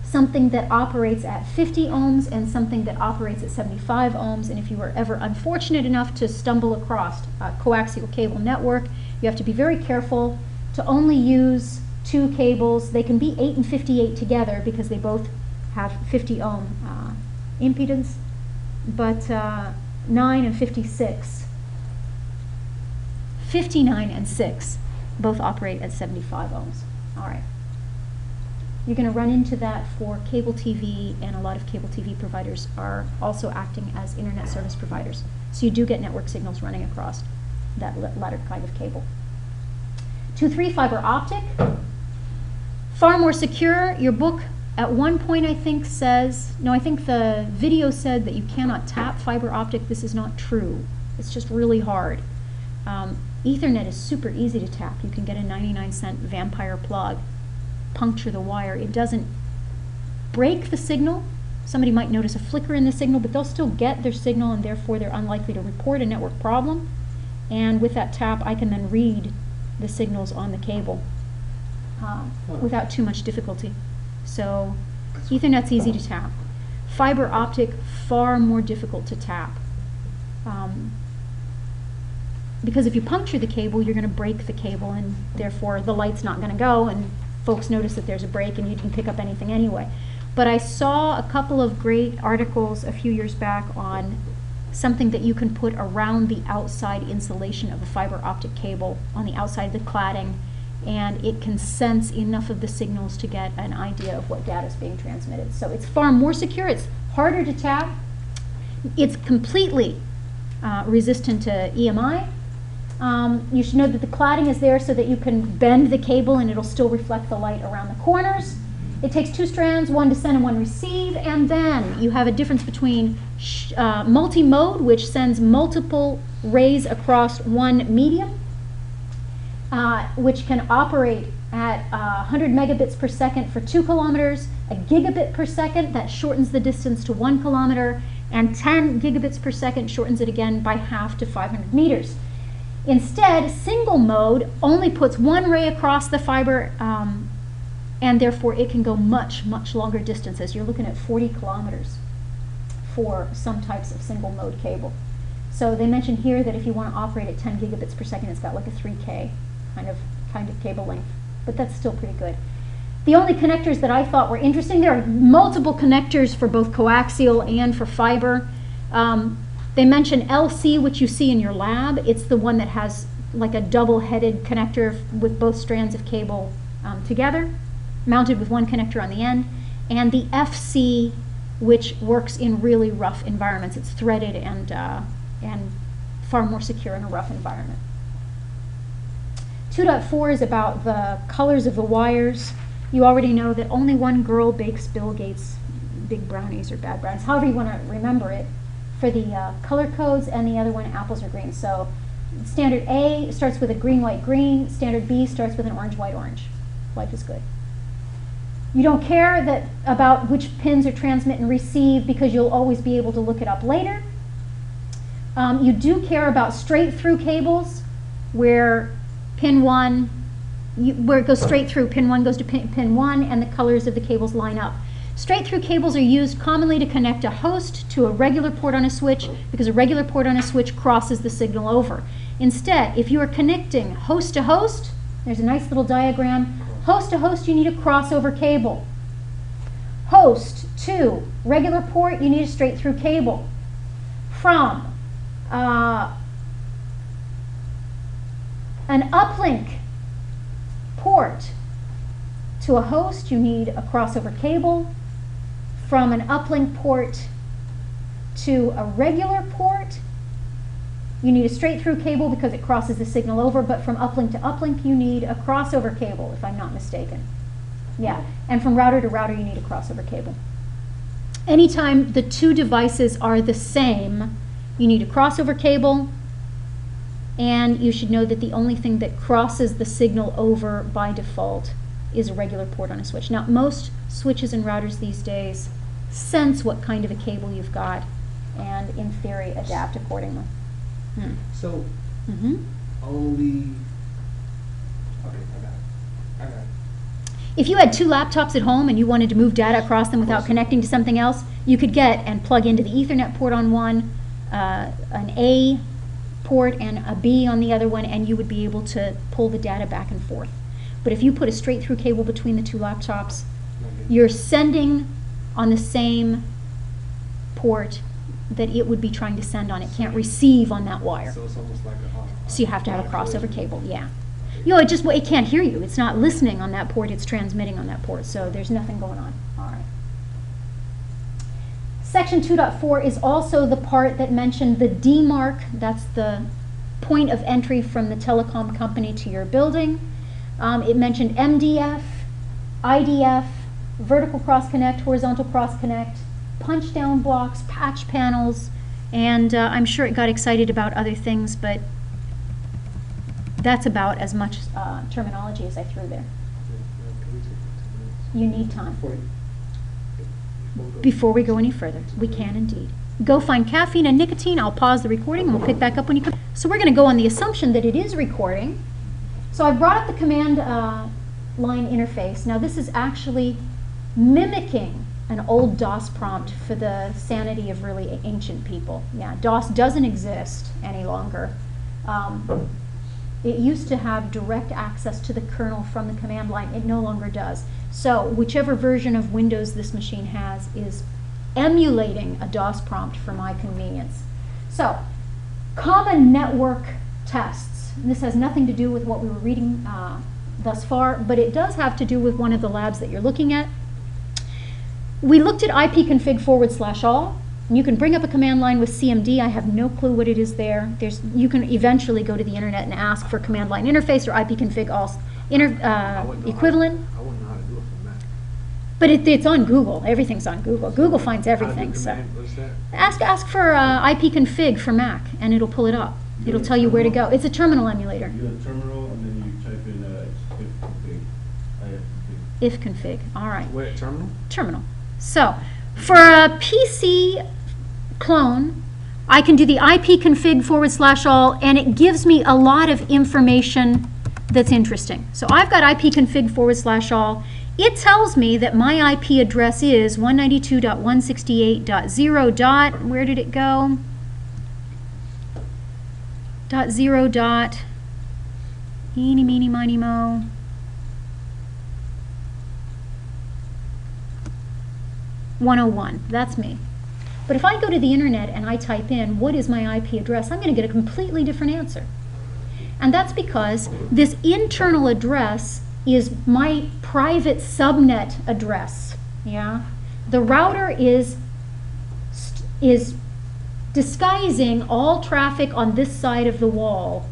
something that operates at 50 ohms and something that operates at 75 ohms. And if you are ever unfortunate enough to stumble across a coaxial cable network, you have to be very careful to only use 2 cables. They can be 8 and 58 together because they both have 50 ohm impedance, but 9 and 56, 59 and 6 both operate at 75 ohms. All right. You're going to run into that for cable TV, and a lot of cable TV providers are also acting as internet service providers. So you do get network signals running across that latter kind of cable. 2.3 fiber optic, far more secure. Your book at one point I think says, no, I think the video said that you cannot tap fiber optic. This is not true. It's just really hard. Ethernet is super easy to tap. You can get a 99-cent Vampire plug, puncture the wire. It doesn't break the signal. Somebody might notice a flicker in the signal, but they'll still get their signal, and therefore they're unlikely to report a network problem. And with that tap, I can then read the signals on the cable without too much difficulty. So Ethernet's easy to tap. Fiber optic, far more difficult to tap. Because if you puncture the cable, you're going to break the cable, and therefore the light's not going to go, and folks notice that there's a break, and you can pick up anything anyway. But I saw a couple of great articles a few years back on something that you can put around the outside insulation of a fiber optic cable on the outside of the cladding, and it can sense enough of the signals to get an idea of what data is being transmitted. So it's far more secure. It's harder to tap. It's completely resistant to EMI. You should know that the cladding is there so that you can bend the cable and it'll still reflect the light around the corners. It takes 2 strands, 1 to send and 1 receive, and then you have a difference between multi-mode, which sends multiple rays across one medium, which can operate at 100 megabits per second for 2 kilometers, a gigabit per second, that shortens the distance to 1 kilometer, and 10 gigabits per second shortens it again by half to 500 meters. Instead, single mode only puts one ray across the fiber, and therefore it can go much, much longer distances. You're looking at 40 kilometers for some types of single mode cable. So they mention here that if you want to operate at 10 gigabits per second, it's got like a 3K kind of cable length, but that's still pretty good. The only connectors that I thought were interesting, there are multiple connectors for both coaxial and for fiber. They mention LC, which you see in your lab. It's the one that has like a double-headed connector with both strands of cable together, mounted with one connector on the end. And the FC, which works in really rough environments. It's threaded and far more secure in a rough environment. 2.4 is about the colors of the wires. You already know that only one girl bakes Bill Gates' big brownies or bad brownies, however you want to remember it, for the color codes, and the other one, apples or greens. So standard A starts with a green, white, green. Standard B starts with an orange, white, orange. Life is good. You don't care about which pins are transmit and receive because you'll always be able to look it up later. You do care about straight through cables where pin 1, where it goes straight through. Pin 1 goes to pin 1 and the colors of the cables line up. Straight through cables are used commonly to connect a host to a regular port on a switch because a regular port on a switch crosses the signal over. Instead, if you are connecting host to host, there's a nice little diagram. Host to host, you need a crossover cable. Host to regular port, you need a straight through cable. From an uplink port to a host, you need a crossover cable. From an uplink port to a regular port, you need a straight through cable because it crosses the signal over, but from uplink to uplink, you need a crossover cable, if I'm not mistaken. Yeah, and from router to router, you need a crossover cable. Anytime the two devices are the same, you need a crossover cable, and you should know that the only thing that crosses the signal over by default is a regular port on a switch. Now, most switches and routers these days sense what kind of a cable you've got and, in theory, adapt accordingly. So, Mm-hmm. only, okay, I got it. If you had two laptops at home and you wanted to move data across them without connecting to something else, you could get and plug into the Ethernet port on one, an A port and a B on the other one, and you would be able to pull the data back and forth. But if you put a straight through cable between the two laptops, you're sending on the same port that it would be trying to send on. It can't receive on that wire. So it's almost like a So you have to have a crossover cable, yeah. You know, it can't hear you. It's not listening on that port, it's transmitting on that port. So there's nothing going on. All right. Section 2.4 is also the part that mentioned the DMARC. That's the point of entry from the telecom company to your building. It mentioned MDF, IDF, vertical cross connect, horizontal cross connect, punch down blocks, patch panels, and I'm sure it got excited about other things, but that's about as much terminology as I threw there. You need time. Before we go any further, we can indeed. Go find caffeine and nicotine. I'll pause the recording and we'll pick back up when you come. So we're going to go on the assumption that it is recording. So I brought up the command line interface. Now this is actually mimicking an old DOS prompt for the sanity of really ancient people. Yeah, DOS doesn't exist any longer. It used to have direct access to the kernel from the command line. It no longer does. So whichever version of Windows this machine has is emulating a DOS prompt for my convenience. So, common network tests. This has nothing to do with what we were reading thus far, but it does have to do with one of the labs that you're looking at. We looked at ipconfig/all. And you can bring up a command line with CMD. I have no clue what it is there. You can eventually go to the internet and ask for command line interface or ipconfig/all equivalent. I wouldn't know how to do it from that. But it's on Google. Everything's on Google. Google finds everything. So What's that? ask for ipconfig for Mac, and it'll pull it up. It'll tell you where to go. It's a terminal emulator. You have terminal and then you type in ifconfig. Ifconfig. All right. Wait, terminal? Terminal. So for a PC clone, I can do the ipconfig/all, and it gives me a lot of information that's interesting. So I've got ipconfig/all. It tells me that my IP address is 192.168.0. Where did it go? .0. Eeny, meeny, miny, mo. .101. That's me. But if I go to the internet and I type in what is my IP address, I'm going to get a completely different answer. And that's because this internal address is my private subnet address. Yeah? The router is disguising all traffic on this side of the wall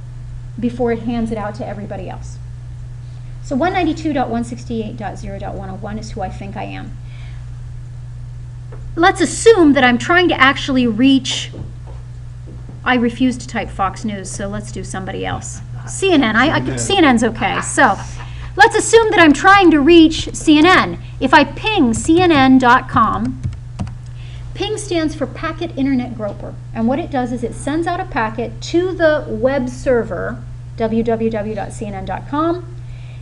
before it hands it out to everybody else. So 192.168.0.101 is who I think I am. Let's assume that I'm trying to actually reach, I refuse to type Fox News, so let's do somebody else. CNN, CNN's okay. So let's assume that I'm trying to reach CNN. If I ping CNN.com, ping stands for Packet Internet Groper. And what it does is it sends out a packet to the web server, www.cnn.com.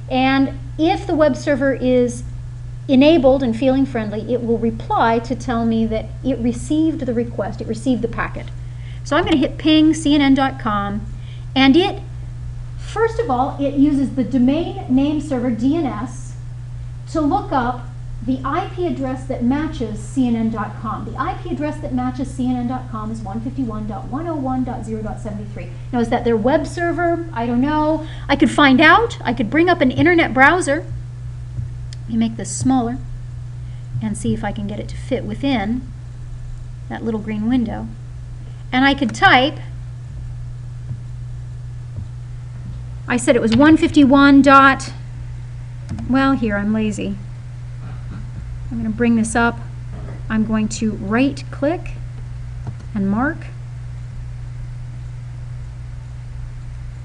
And if the web server is enabled and feeling friendly, it will reply to tell me that it received the request, it received the packet. So I'm going to hit ping cnn.com, and it, first of all, it uses the domain name server, DNS, to look up the IP address that matches cnn.com. The IP address that matches cnn.com is 151.101.0.73. Now, is that their web server? I don't know. I could find out. I could bring up an internet browser. Let me make this smaller and see if I can get it to fit within that little green window. And I could type, I said it was 151 dot, well, here, I'm lazy. I'm going to bring this up. I'm going to right click and mark,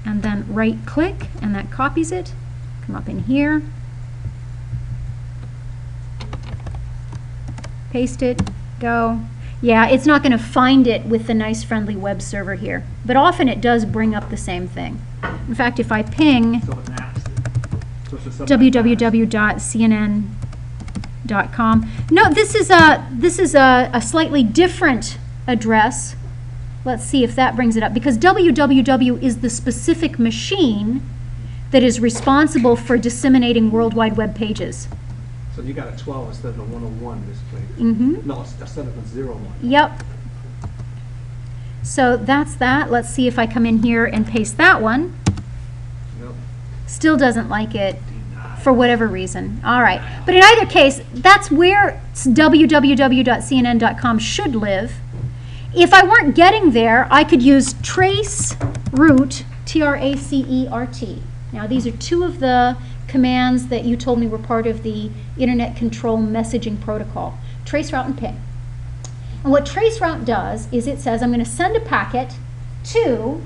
and then right click, and that copies it. Come up in here, paste it, go. Yeah, it's not going to find it with the nice friendly web server here, but often it does bring up the same thing. In fact, if I ping So it maps it. So it's a subnet. www.cnn.com. No, this is a slightly different address. Let's see if that brings it up, because www is the specific machine that is responsible for disseminating World Wide Web pages. So you got a 12 instead of a 101 displayed. Mm-hmm. No, instead of a 01. Yep. So that's that. Let's see if I come in here and paste that one. Yep. Still doesn't like it for whatever reason. All right. But in either case, that's where www.cnn.com should live. If I weren't getting there, I could use traceroute, T-R-A-C-E-R-T. Now, these are two of the commands that you told me were part of the Internet Control Messaging Protocol, traceroute and ping. And what traceroute does is it says, I'm going to send a packet to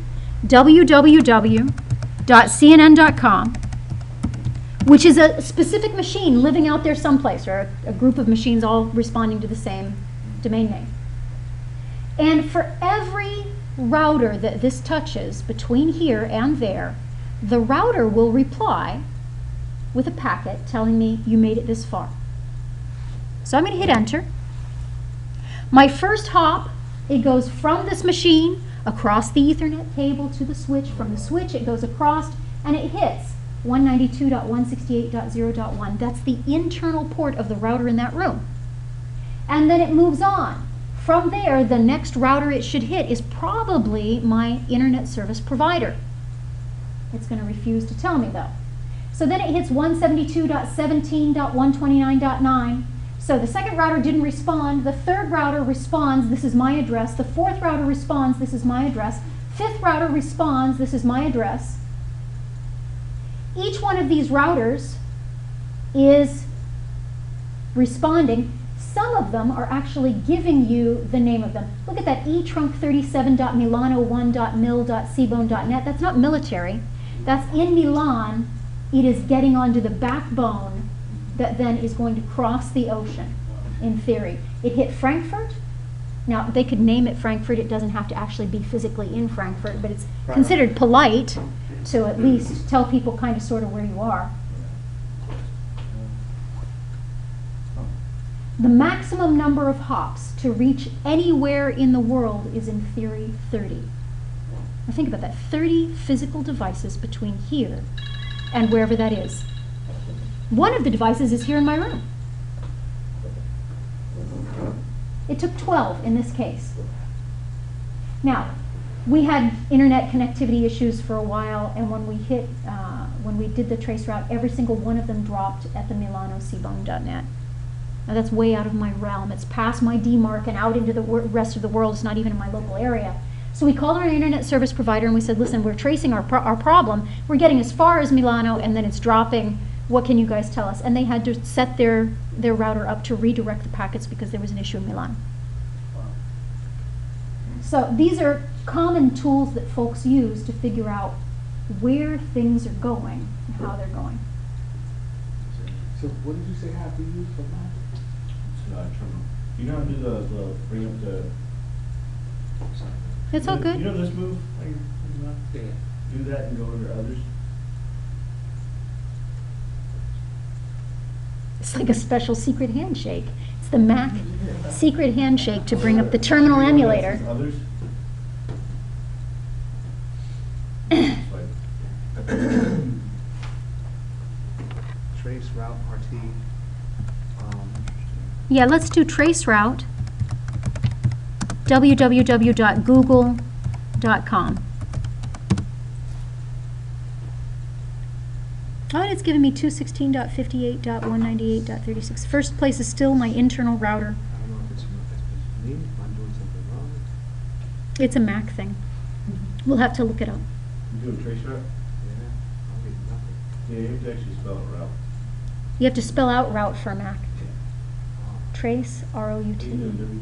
www.cnn.com, which is a specific machine living out there someplace, or a group of machines all responding to the same domain name. And for every router that this touches between here and there, the router will reply with a packet telling me you made it this far. So I'm going to hit enter. My first hop, it goes from this machine across the Ethernet cable to the switch. From the switch, it goes across and it hits 192.168.0.1. That's the internal port of the router in that room. And then it moves on. From there, the next router it should hit is probably my internet service provider. It's going to refuse to tell me though. So then it hits 172.17.129.9. So the second router didn't respond. The third router responds, this is my address. The fourth router responds, this is my address. Fifth router responds, this is my address. Each one of these routers is responding. Some of them are actually giving you the name of them. Look at that, etrunk37.milano1.mil.cbone.net. That's not military. That's in Milan. It is getting onto the backbone that then is going to cross the ocean, in theory. It hit Frankfurt, Now, they could name it Frankfurt, it doesn't have to actually be physically in Frankfurt, but it's Right. considered polite to at least tell people kind of sort of where you are. The maximum number of hops to reach anywhere in the world is in theory 30. Now think about that, 30 physical devices between here and wherever that is. One of the devices is here in my room. It took 12 in this case. Now, we had internet connectivity issues for a while, and when we did the trace route, every single one of them dropped at the MilanoCbone.net. Now that's way out of my realm. It's past my DMARC and out into the rest of the world. It's not even in my local area. So we called our internet service provider and we said, listen, we're tracing our problem. We're getting as far as Milano and then it's dropping. What can you guys tell us? And they had to set their router up to redirect the packets because there was an issue in Milan. So these are common tools that folks use to figure out where things are going and how they're going. So what did you say have to use for that? Terminal. You know how to do the bring up the. It's all good. You know this move? Yeah. Do that and go under others. It's like a special secret handshake. It's the Mac secret handshake to bring up the terminal emulator. Others. Trace route RT. Yeah, let's do traceroute. www.google.com. Oh, and it's giving me 216.58.198.36. First place is still my internal router. I don't know if it's me, if I'm doing something wrong. It's a Mac thing. We'll have to look it up. You doing trace route? Yeah, I'll get nothing. Yeah, you have to actually spell it route. You have to spell out route for a Mac. Oh. Trace, R-O-U-T. You doing W?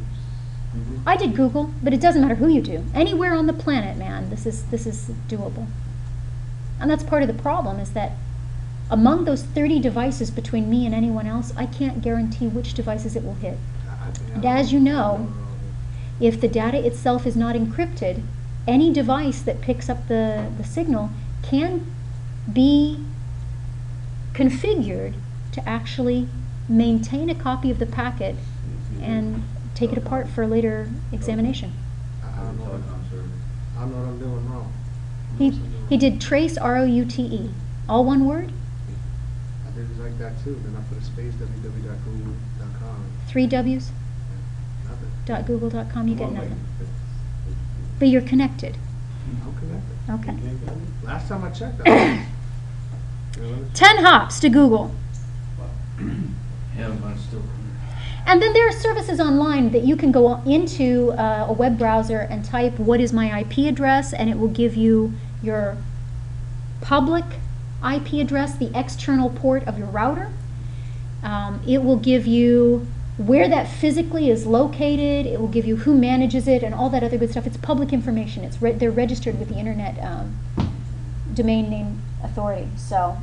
I did Google, but it doesn't matter who you do. Anywhere on the planet, man, this is doable. And that's part of the problem is that among those 30 devices between me and anyone else, I can't guarantee which devices it will hit. And as you know, if the data itself is not encrypted, any device that picks up the signal can be configured to actually maintain a copy of the packet and take it apart for later examination. I don't know. Telecom server. I don't know what I'm doing wrong. He did trace, R-O-U-T-E, all one word, I did it like that too. Then I put a space www.google.com. 3 W's, Nothing. .google.com, you get Well, nothing. like, But you're connected. I'm connected. Okay. you can't get it? Last time I checked, I was. You know, 10 hops to Google. Yeah, mine's still. And then there are services online that you can go into a web browser and type what is my IP address, and it will give you your public IP address, the external port of your router. It will give you where that physically is located. It will give you who manages it and all that other good stuff. It's public information. They're registered with the Internet Domain Name Authority. So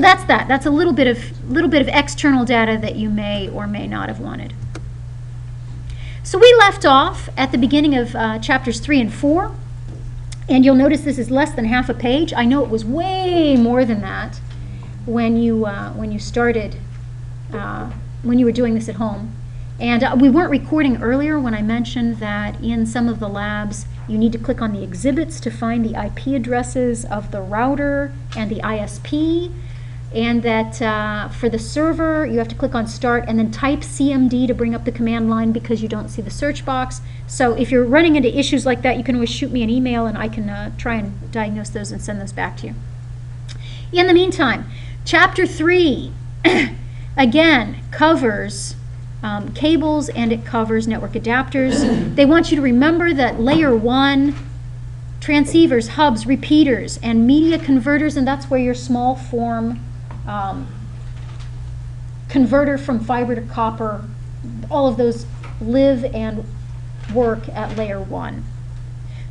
that's that. That's a little bit of external data that you may or may not have wanted. So we left off at the beginning of chapters 3 and 4, and you'll notice this is less than half a page. I know it was way more than that when you started when you were doing this at home. And we weren't recording earlier when I mentioned that in some of the labs you need to click on the exhibits to find the IP addresses of the router and the ISP, and that for the server you have to click on start and then type CMD to bring up the command line because you don't see the search box. So if you're running into issues like that, you can always shoot me an email and I can try and diagnose those and send those back to you. In the meantime, chapter 3 again covers cables, and it covers network adapters. They want you to remember that layer 1, transceivers, hubs, repeaters, and media converters, and that's where your small form converter from fiber to copper, all of those live and work at layer 1.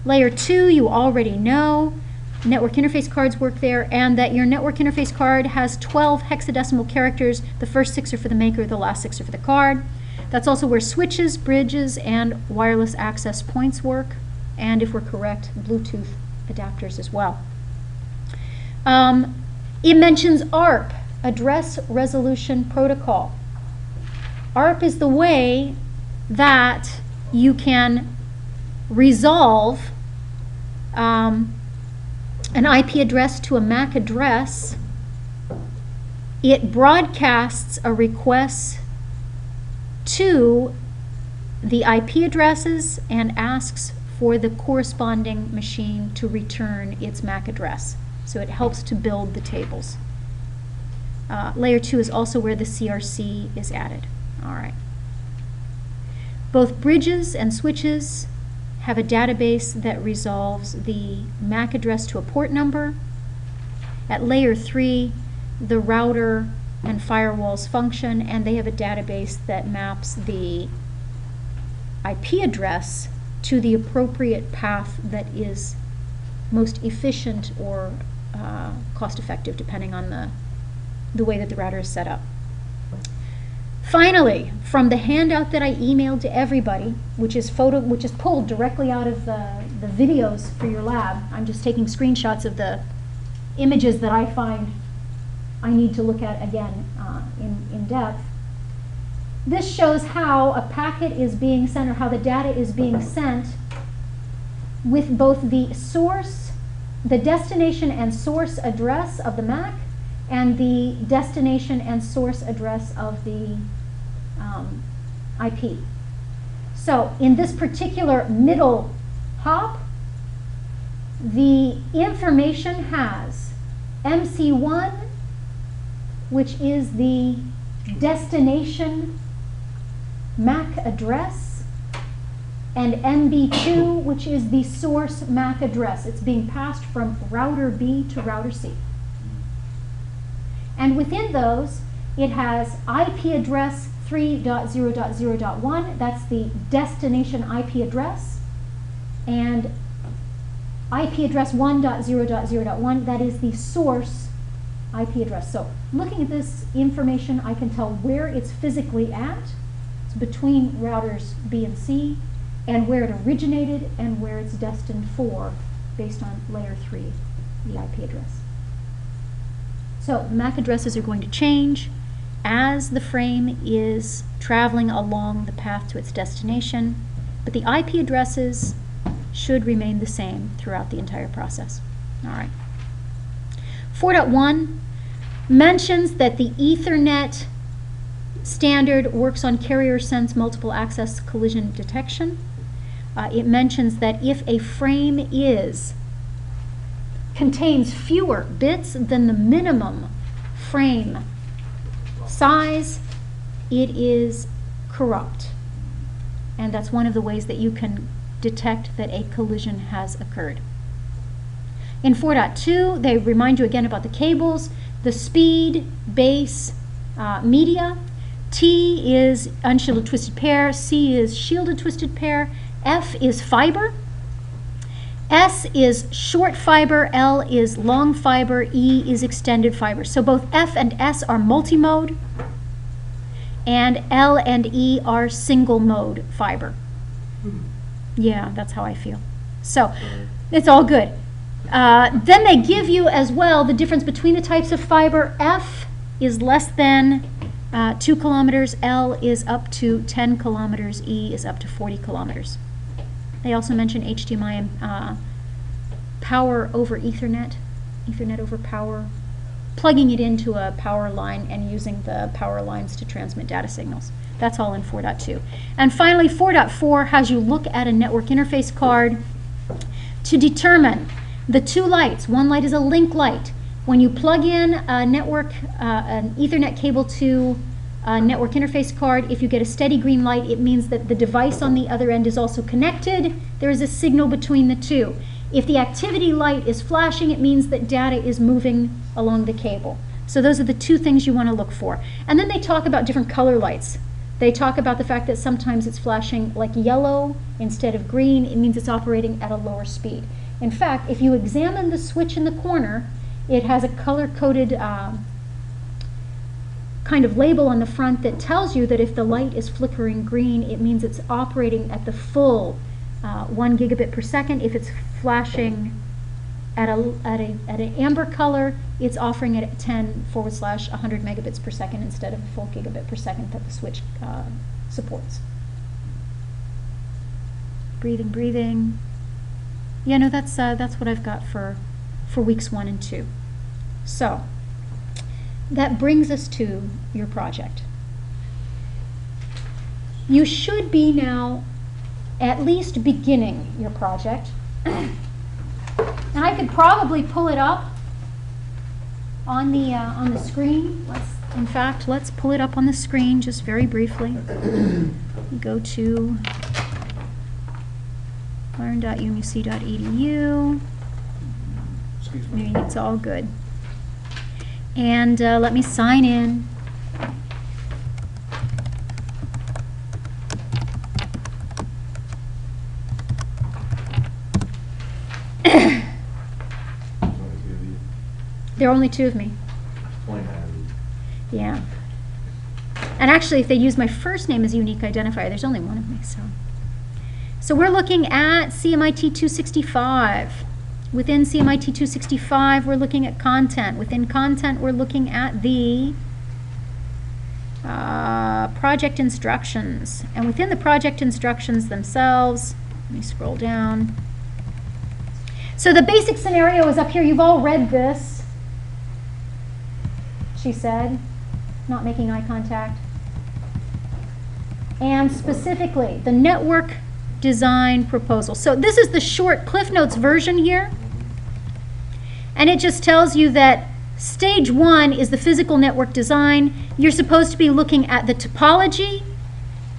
Layer 2, you already know. Network interface cards work there, and that your network interface card has 12 hexadecimal characters. The first 6 are for the maker, the last 6 are for the card. That's also where switches, bridges, and wireless access points work, and if we're correct, Bluetooth adapters as well. It mentions ARP, Address Resolution Protocol. ARP is the way that you can resolve an IP address to a MAC address. It broadcasts a request to the IP addresses and asks for the corresponding machine to return its MAC address. So it helps to build the tables. Layer 2 is also where the CRC is added. All right. Both bridges and switches have a database that resolves the MAC address to a port number. At layer 3, the router and firewalls function, and they have a database that maps the IP address to the appropriate path that is most efficient or cost-effective, depending on the way that the router is set up. Finally, from the handout that I emailed to everybody, which is pulled directly out of the videos for your lab, I'm just taking screenshots of the images that I find I need to look at again in depth. This shows how a packet is being sent, or how the data is being sent, with both the source, the destination and source address of the MAC, and the destination and source address of the IP. So in this particular middle hop, the information has MC1, which is the destination MAC address, and MB2, which is the source MAC address. It's being passed from router B to router C. And within those, it has IP address 3.0.0.1, that's the destination IP address, and IP address 1.0.0.1, that is the source IP address. So looking at this information, I can tell where it's physically at. It's between routers B and C, and where it originated and where it's destined for, based on layer 3, the IP address. So the MAC addresses are going to change as the frame is traveling along the path to its destination, but the IP addresses should remain the same throughout the entire process. All right. 4.1 mentions that the Ethernet standard works on carrier-sense multiple access collision detection. It mentions that if a frame contains fewer bits than the minimum frame size, it is corrupt. And that's one of the ways that you can detect that a collision has occurred. In 4.2, they remind you again about the cables, the speed, base, media. T is unshielded twisted pair, C is shielded twisted pair, F is fiber, S is short fiber, L is long fiber, E is extended fiber. So both F and S are multi-mode, and L and E are single mode fiber. Yeah, that's how I feel. So it's all good. Then they give you as well the difference between the types of fiber. F is less than 2 kilometers, L is up to 10 kilometers, E is up to 40 kilometers. They also mention HDMI and power over Ethernet, Ethernet over power, plugging it into a power line and using the power lines to transmit data signals. That's all in 4.2. And finally, 4.4 has you look at a network interface card to determine the two lights. One light is a link light. When you plug in a network, an Ethernet cable to a network interface card, if you get a steady green light, it means that the device on the other end is also connected. There is a signal between the two. If the activity light is flashing, it means that data is moving along the cable. So those are the two things you want to look for. And then they talk about different color lights. They talk about the fact that sometimes it's flashing like yellow instead of green. It means it's operating at a lower speed. In fact, if you examine the switch in the corner, it has a color-coded kind of label on the front that tells you that if the light is flickering green, it means it's operating at the full 1 gigabit per second. If it's flashing at an amber color, it's offering it at 10/100 megabits per second instead of a full gigabit per second that the switch supports. Breathing. Yeah, no, that's what I've got for weeks 1 and 2. So that brings us to your project. You should be now at least beginning your project. And I could probably pull it up on the screen. Let's pull it up on the screen just very briefly. Go to learn.umuc.edu. Excuse me. It's all good. And let me sign in. There are only 2 of me. Yeah. And actually, if they use my first name as a unique identifier, there's only 1 of me. So we're looking at CMIT 265. Within CMIT 265, we're looking at content. Within content, we're looking at the project instructions. And within the project instructions themselves, let me scroll down. So the basic scenario is up here. You've all read this, she said, not making eye contact. And specifically, the network design proposal. So this is the short Cliff Notes version here. And it just tells you that stage 1 is the physical network design. You're supposed to be looking at the topology.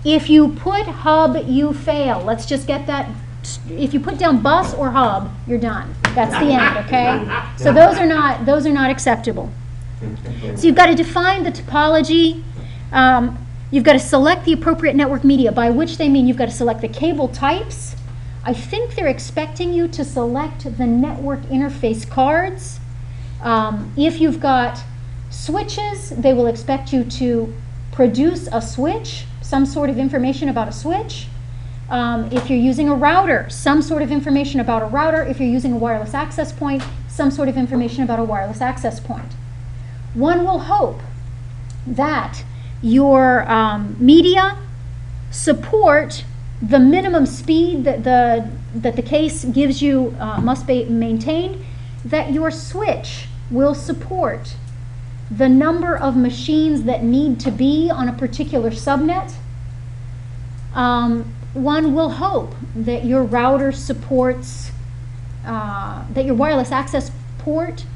If you put hub, you fail. Let's just get that. If you put down bus or hub, you're done. That's the end, okay? So those are not acceptable. So you've got to define the topology. You've got to select the appropriate network media, by which they mean you've got to select the cable types. I think they're expecting you to select the network interface cards. If you've got switches, they will expect you to produce a switch, some sort of information about a switch. If you're using a router, some sort of information about a router. If you're using a wireless access point, some sort of information about a wireless access point. One will hope that your media support the minimum speed that the case gives you must be maintained, that your switch will support the number of machines that need to be on a particular subnet. One will hope that your router supports, that your wireless access point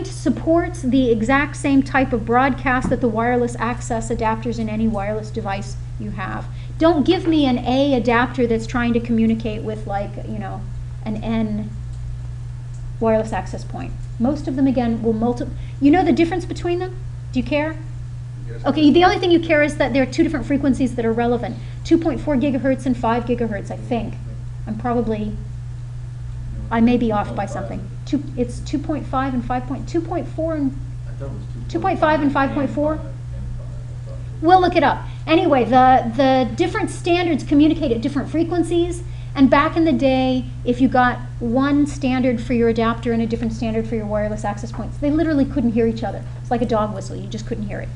supports the exact same type of broadcast that the wireless access adapters in any wireless device you have. Don't give me an A adapter that's trying to communicate with, like, an N wireless access point. Most of them, again, will multiply. You know the difference between them? Do you care? Yes. Okay, the only thing you care is that there are 2 different frequencies that are relevant. 2.4 gigahertz and 5 gigahertz, I think. I may be off by something. It's 2.5 and 2.4 and I thought it was 2.5 and 5.4? We'll look it up. Anyway, the different standards communicate at different frequencies, and back in the day, if you got one standard for your adapter and a different standard for your wireless access points, they literally couldn't hear each other. It's like a dog whistle, you just couldn't hear it.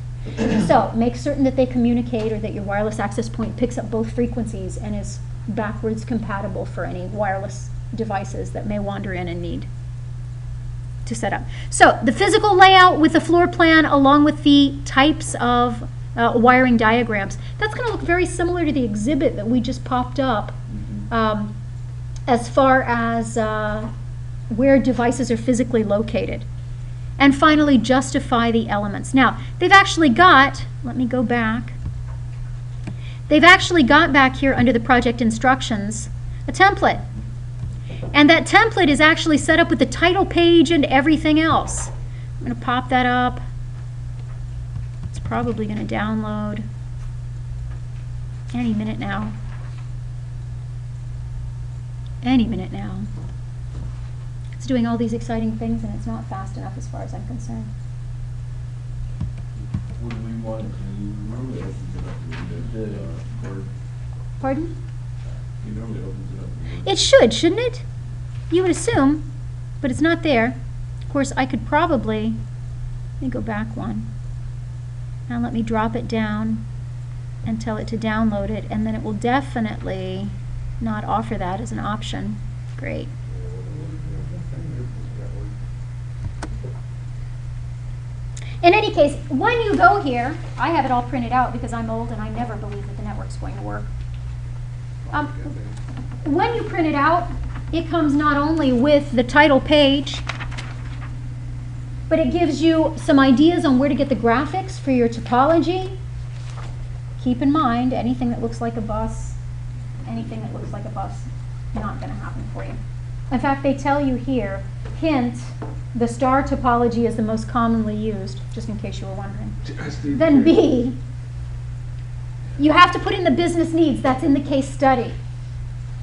So make certain that they communicate, or that your wireless access point picks up both frequencies and is backwards compatible for any wireless devices that may wander in and need to set up. So the physical layout with the floor plan, along with the types of wiring diagrams, that's going to look very similar to the exhibit that we just popped up, as far as where devices are physically located. And finally, justify the elements. Now, they've actually got, let me go back, they've actually got back here under the project instructions a template. And that template is actually set up with the title page and everything else. I'm going to pop that up. It's probably going to download any minute now. Any minute now. It's doing all these exciting things, and it's not fast enough as far as I'm concerned. would we want to, Normally it opens it up a little bit, or Pardon? it normally opens it up a little bit. It should, shouldn't it? You would assume, but it's not there. Of course, I could probably, let me go back one. Now let me drop it down and tell it to download it, and then it will definitely not offer that as an option. Great. In any case, when you go here, I have it all printed out because I'm old and I never believe that the network's going to work. When you print it out, it comes not only with the title page, but it gives you some ideas on where to get the graphics for your topology. Keep in mind, anything that looks like a bus, not going to happen for you. In fact, they tell you here, hint, the star topology is the most commonly used, just in case you were wondering. Then B, you have to put in the business needs. That's in the case study.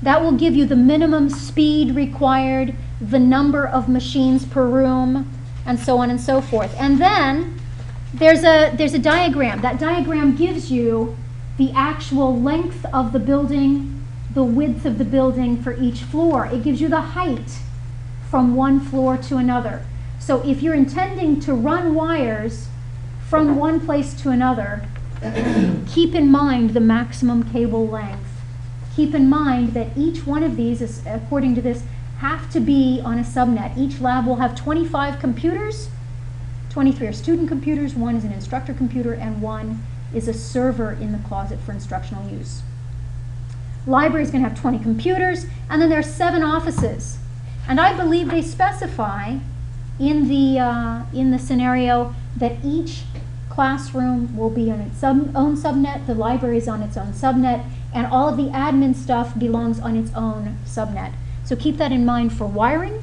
That will give you the minimum speed required, the number of machines per room, and so on and so forth. And then there's a diagram. That diagram gives you the actual length of the building, the width of the building for each floor. It gives you the height from one floor to another. So if you're intending to run wires from one place to another, keep in mind the maximum cable length. Keep in mind that each one of these, is, according to this, have to be on a subnet. Each lab will have 25 computers. 23 are student computers, 1 is an instructor computer, and 1 is a server in the closet for instructional use. Library is going to have 20 computers, and then there are 7 offices. And I believe they specify in the scenario that each classroom will be on its own subnet, the library is on its own subnet, and all of the admin stuff belongs on its own subnet. So keep that in mind for wiring.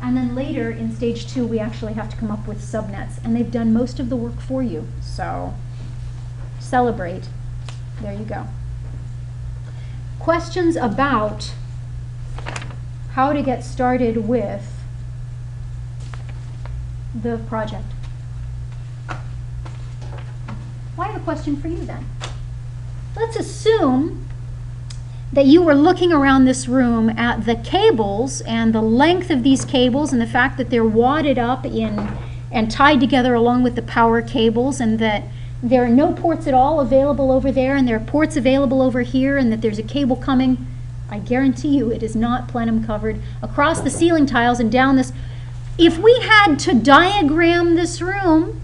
And then later in stage 2, we actually have to come up with subnets, and they've done most of the work for you. So celebrate. There you go. Questions about how to get started with the project? Well, I have a question for you then. Let's assume that you were looking around this room at the cables and the length of these cables and the fact that they're wadded up in and tied together along with the power cables, and that there are no ports at all available over there and there are ports available over here, and that there's a cable coming. I guarantee you it is not plenum covered across the ceiling tiles and down this. If we had to diagram this room,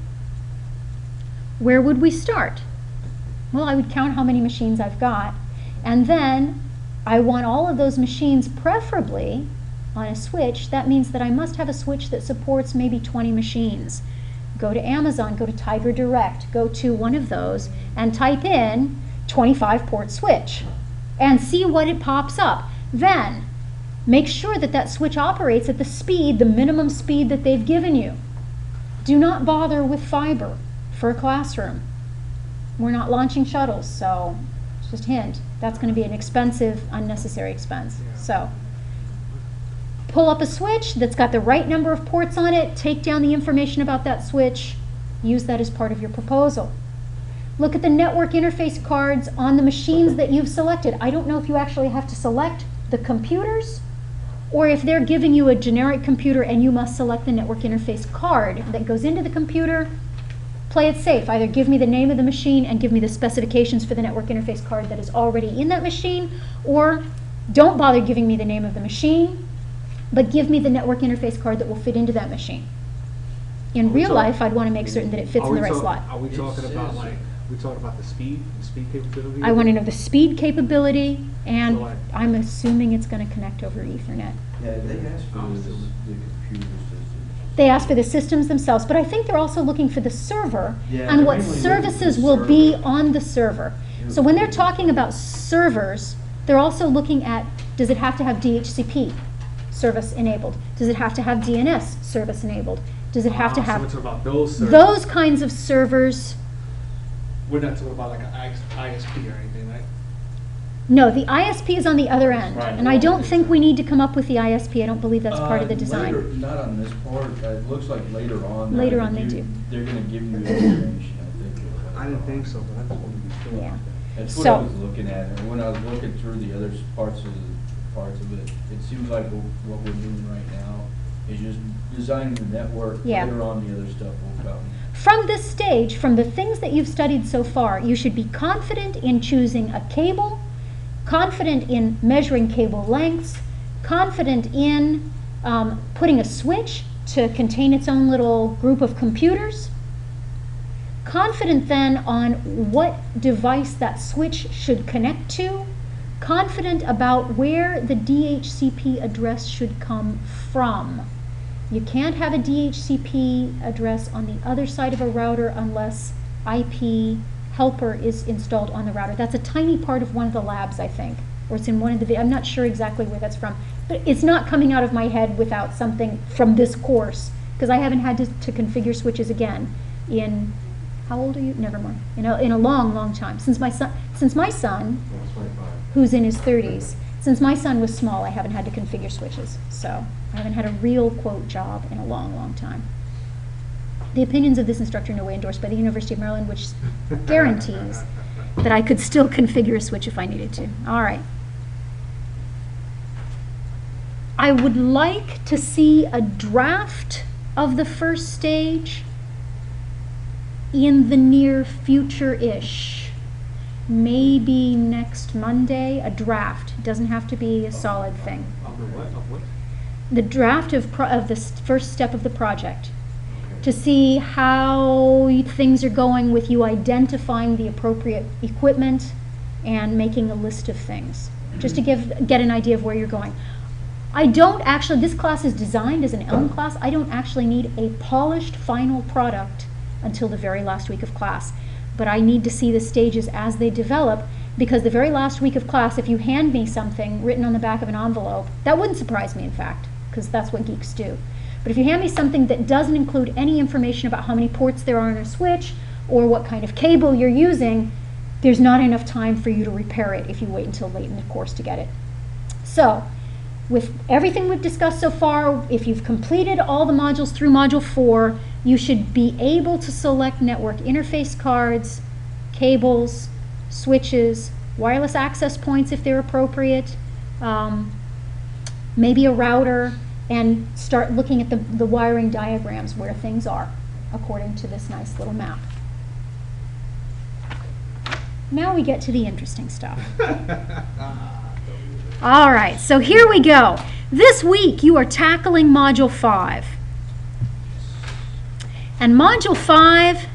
where would we start? Well, I would count how many machines I've got, and then I want all of those machines preferably on a switch. That means that I must have a switch that supports maybe 20 machines. Go to Amazon, go to Tiger Direct, go to one of those and type in 25 port switch and see what it pops up. Then make sure that that switch operates at the speed, the minimum speed that they've given you. Do not bother with fiber for a classroom. We're not launching shuttles, so just hint, that's going to be an expensive, unnecessary expense. So pull up a switch that's got the right number of ports on it, take down the information about that switch, use that as part of your proposal. Look at the network interface cards on the machines that you've selected. I don't know if you actually have to select the computers or if they're giving you a generic computer and you must select the network interface card that goes into the computer. Play it safe. Either give me the name of the machine and give me the specifications for the network interface card that is already in that machine, or don't bother giving me the name of the machine, but give me the network interface card that will fit into that machine. In real life, I'd want to make certain that it fits in the right slot. Are we talking about the speed capability? I want to know the speed capability, and So like- I'm assuming it's going to connect over Ethernet. Yeah, they asked for the computer systems. They ask for the systems themselves, but I think they're also looking for the server Yeah, and they're what mainly looking services for the will be server. on the server. So when they're talking about servers, they're also looking at, does it have to have DHCP service enabled? Does it have to have DNS service enabled? Does it have to So we're have talking about those servers. those kinds of servers? We're not talking about like an ISP or anything, right? No, the ISP is on the other end, Right. and I don't think we need to come up with the ISP. I don't believe that's part of the design. Later, not on this part, it looks like later on. Later on they do. They're gonna give you information, I I didn't think so, but I just wanted to be sure Yeah. about that. That's what So- I was looking at, and when I was looking through the other parts of it, it seems like what we're doing right now is just designing the network. Yeah. Later on, the other stuff will come. From this stage, from the things that you've studied so far, you should be confident in choosing a cable, confident in measuring cable lengths, confident in putting a switch to contain its own little group of computers, confident then on what device that switch should connect to, confident about where the DHCP address should come from. You can't have a DHCP address on the other side of a router unless IP helper is installed on the router. That's a tiny part of one of the labs, I think, or it's in one of the, I'm not sure exactly where that's from, but it's not coming out of my head without something from this course, because I haven't had to configure switches again in, how old are you? Never mind. In a long, long time. Since my son, who's in his 30s, since my son was small, I haven't had to configure switches. So I haven't had a real, quote, job in a long, long time. The opinions of this instructor in no way endorsed by the University of Maryland, which guarantees that I could still configure a switch if I needed to. All right. I would like to see a draft of the first stage in the near future-ish. Maybe next Monday, a draft. It doesn't have to be a solid thing. Of the what? Of what? The draft of the first step of the project, to see how things are going with you identifying the appropriate equipment and making a list of things, just to get an idea of where you're going. I don't actually, this class is designed as an Elm class. I don't actually need a polished final product until the very last week of class. But I need to see the stages as they develop, because the very last week of class, if you hand me something written on the back of an envelope, that wouldn't surprise me, in fact, because that's what geeks do. But if you hand me something that doesn't include any information about how many ports there are on a switch or what kind of cable you're using, there's not enough time for you to repair it if you wait until late in the course to get it. So, with everything we've discussed so far, if you've completed all the modules through Module 4, you should be able to select network interface cards, cables, switches, wireless access points if they're appropriate, maybe a router, and start looking at the wiring diagrams where things are according to this nice little map. Now we get to the interesting stuff. All right, so here we go. This week you are tackling Module 5. And Module 5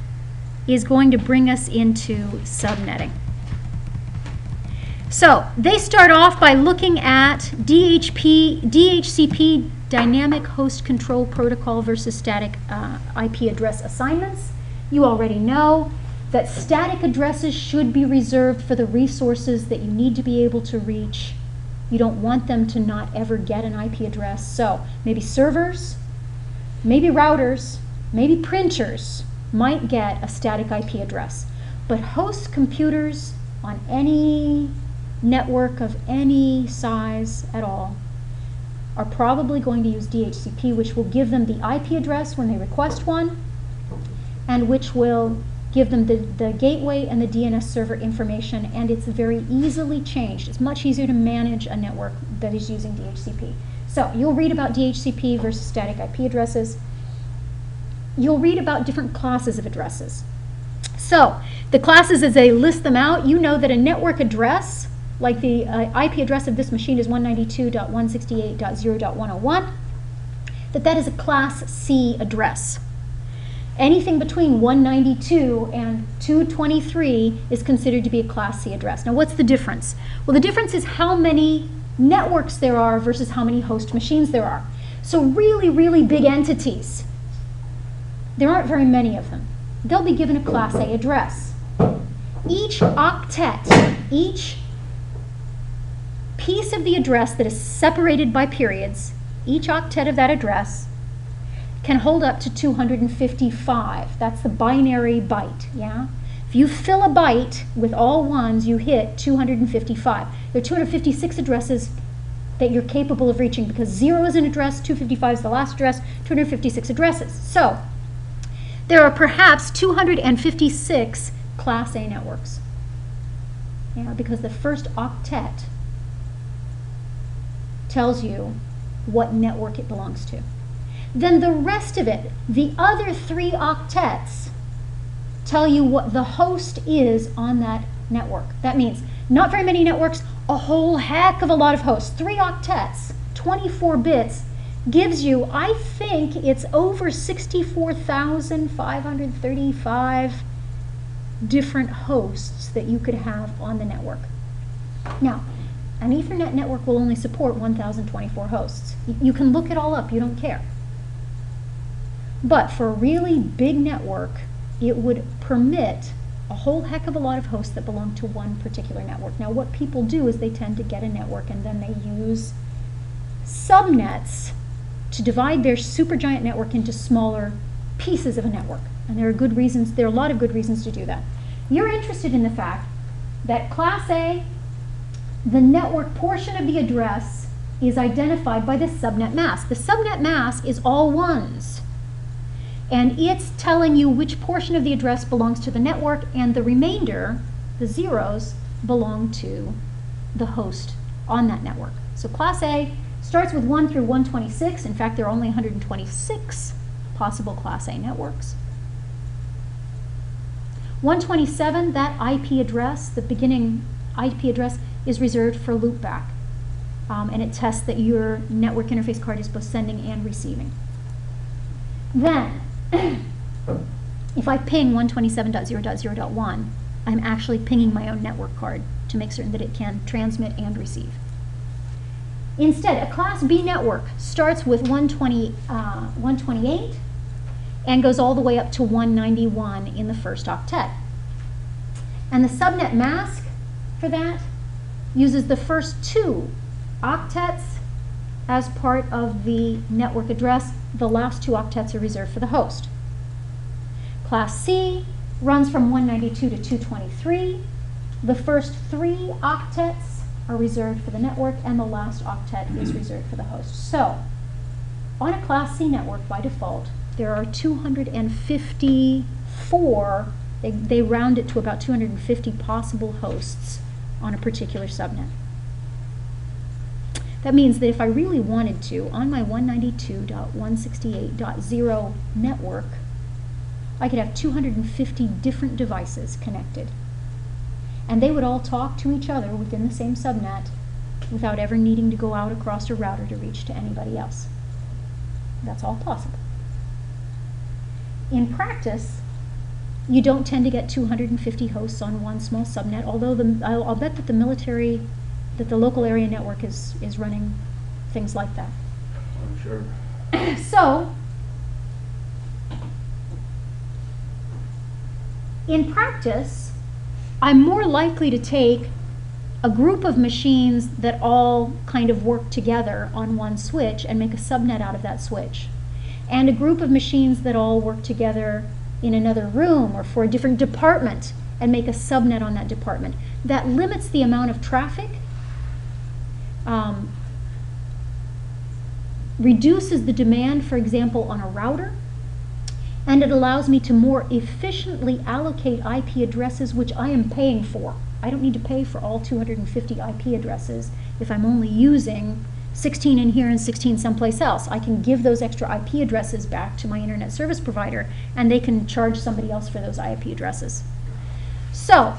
is going to bring us into subnetting. So they start off by looking at DHCP, Dynamic Host Control Protocol versus static IP address assignments. You already know that static addresses should be reserved for the resources that you need to be able to reach. You don't want them to not ever get an IP address. So maybe servers, maybe routers, maybe printers might get a static IP address. But host computers on any network of any size at all are probably going to use DHCP, which will give them the IP address when they request one, and which will give them the gateway and the DNS server information, and it's very easily changed. It's much easier to manage a network that is using DHCP. So you'll read about DHCP versus static IP addresses. You'll read about different classes of addresses. So the classes, as they list them out, you know that a network address, like the IP address of this machine is 192.168.0.101, that is a Class C address. Anything between 192 and 223 is considered to be a Class C address. Now, what's the difference? Well, the difference is how many networks there are versus how many host machines there are. So really, really big entities, there aren't very many of them. They'll be given a Class A address. Each octet, each piece of the address that is separated by periods, each octet of that address can hold up to 255. That's the binary byte, yeah? If you fill a byte with all ones, you hit 255. There are 256 addresses that you're capable of reaching, because 0 is an address, 255 is the last address, 256 addresses. So there are perhaps 256 Class A networks. Yeah, because the first octet tells you what network it belongs to. Then the rest of it, the other 3 octets, tell you what the host is on that network. That means not very many networks, a whole heck of a lot of hosts. 3 octets, 24 bits, gives you, I think it's over 64,535 different hosts that you could have on the network. Now, an Ethernet network will only support 1,024 hosts. You can look it all up, you don't care. But for a really big network, it would permit a whole heck of a lot of hosts that belong to one particular network. Now, what people do is they tend to get a network and then they use subnets to divide their supergiant network into smaller pieces of a network. And there are good reasons, there are a lot of good reasons to do that. You're interested in the fact that Class A, the network portion of the address, is identified by the subnet mask. The subnet mask is all ones. And it's telling you which portion of the address belongs to the network, and the remainder, the zeros, belong to the host on that network. So Class A starts with 1 through 126. In fact, there are only 126 possible Class A networks. 127, that IP address, the beginning IP address, is reserved for loopback. And it tests that your network interface card is both sending and receiving. Then, if I ping 127.0.0.1, I'm actually pinging my own network card to make certain that it can transmit and receive. Instead, a Class B network starts with 128 and goes all the way up to 191 in the first octet. And the subnet mask for that uses the first 2 octets as part of the network address. The last 2 octets are reserved for the host. Class C runs from 192 to 223. The first 3 octets are reserved for the network, and the last octet is reserved for the host. So, on a Class C network, by default, there are 254, they round it to about 250 possible hosts on a particular subnet. That means that if I really wanted to, on my 192.168.0 network, I could have 250 different devices connected. And they would all talk to each other within the same subnet without ever needing to go out across a router to reach to anybody else. That's all possible. In practice, you don't tend to get 250 hosts on one small subnet, although I'll bet that the local area network is running things like that. I'm sure. So, in practice, I'm more likely to take a group of machines that all kind of work together on one switch and make a subnet out of that switch, and a group of machines that all work together in another room or for a different department and make a subnet on that department. That limits the amount of traffic, reduces the demand, for example, on a router, and it allows me to more efficiently allocate IP addresses which I am paying for. I don't need to pay for all 250 IP addresses if I'm only using 16 in here and 16 someplace else. I can give those extra IP addresses back to my internet service provider, and they can charge somebody else for those IP addresses. So,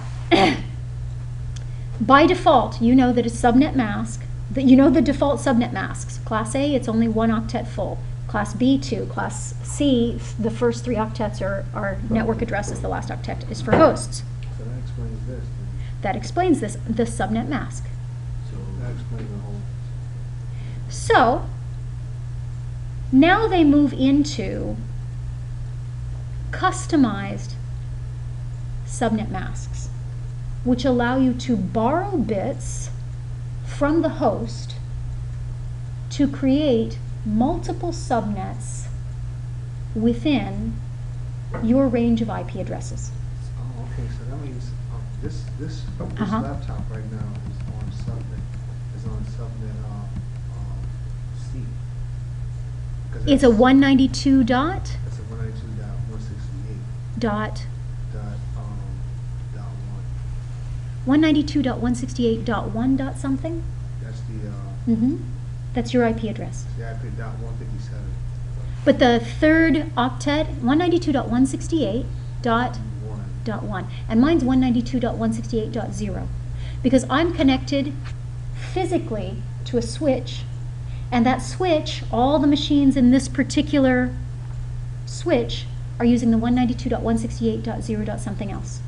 by default, you know that a subnet mask, you know the default subnet masks. Class A, it's only 1 octet full. Class B, 2. Class C, the first 3 octets are network addresses, the last octet is for hosts. So that explains this. That explains this, the subnet mask. So That explains the whole. So, now they move into customized subnet masks, which allow you to borrow bits from the host to create multiple subnets within your range of IP addresses. Oh, okay, so that means this Uh-huh. laptop right now is on subnet C. 'Cause It's a that's- 192 dot That's a 192.168 dot dot 192.168.1 dot something. That's the, That's your IP address. I put dot 157. But the third octet, 192.168.1, and mine's 192.168.0, because I'm connected physically to a switch, and that switch, all the machines in this particular switch are using the 192.168.0 something else.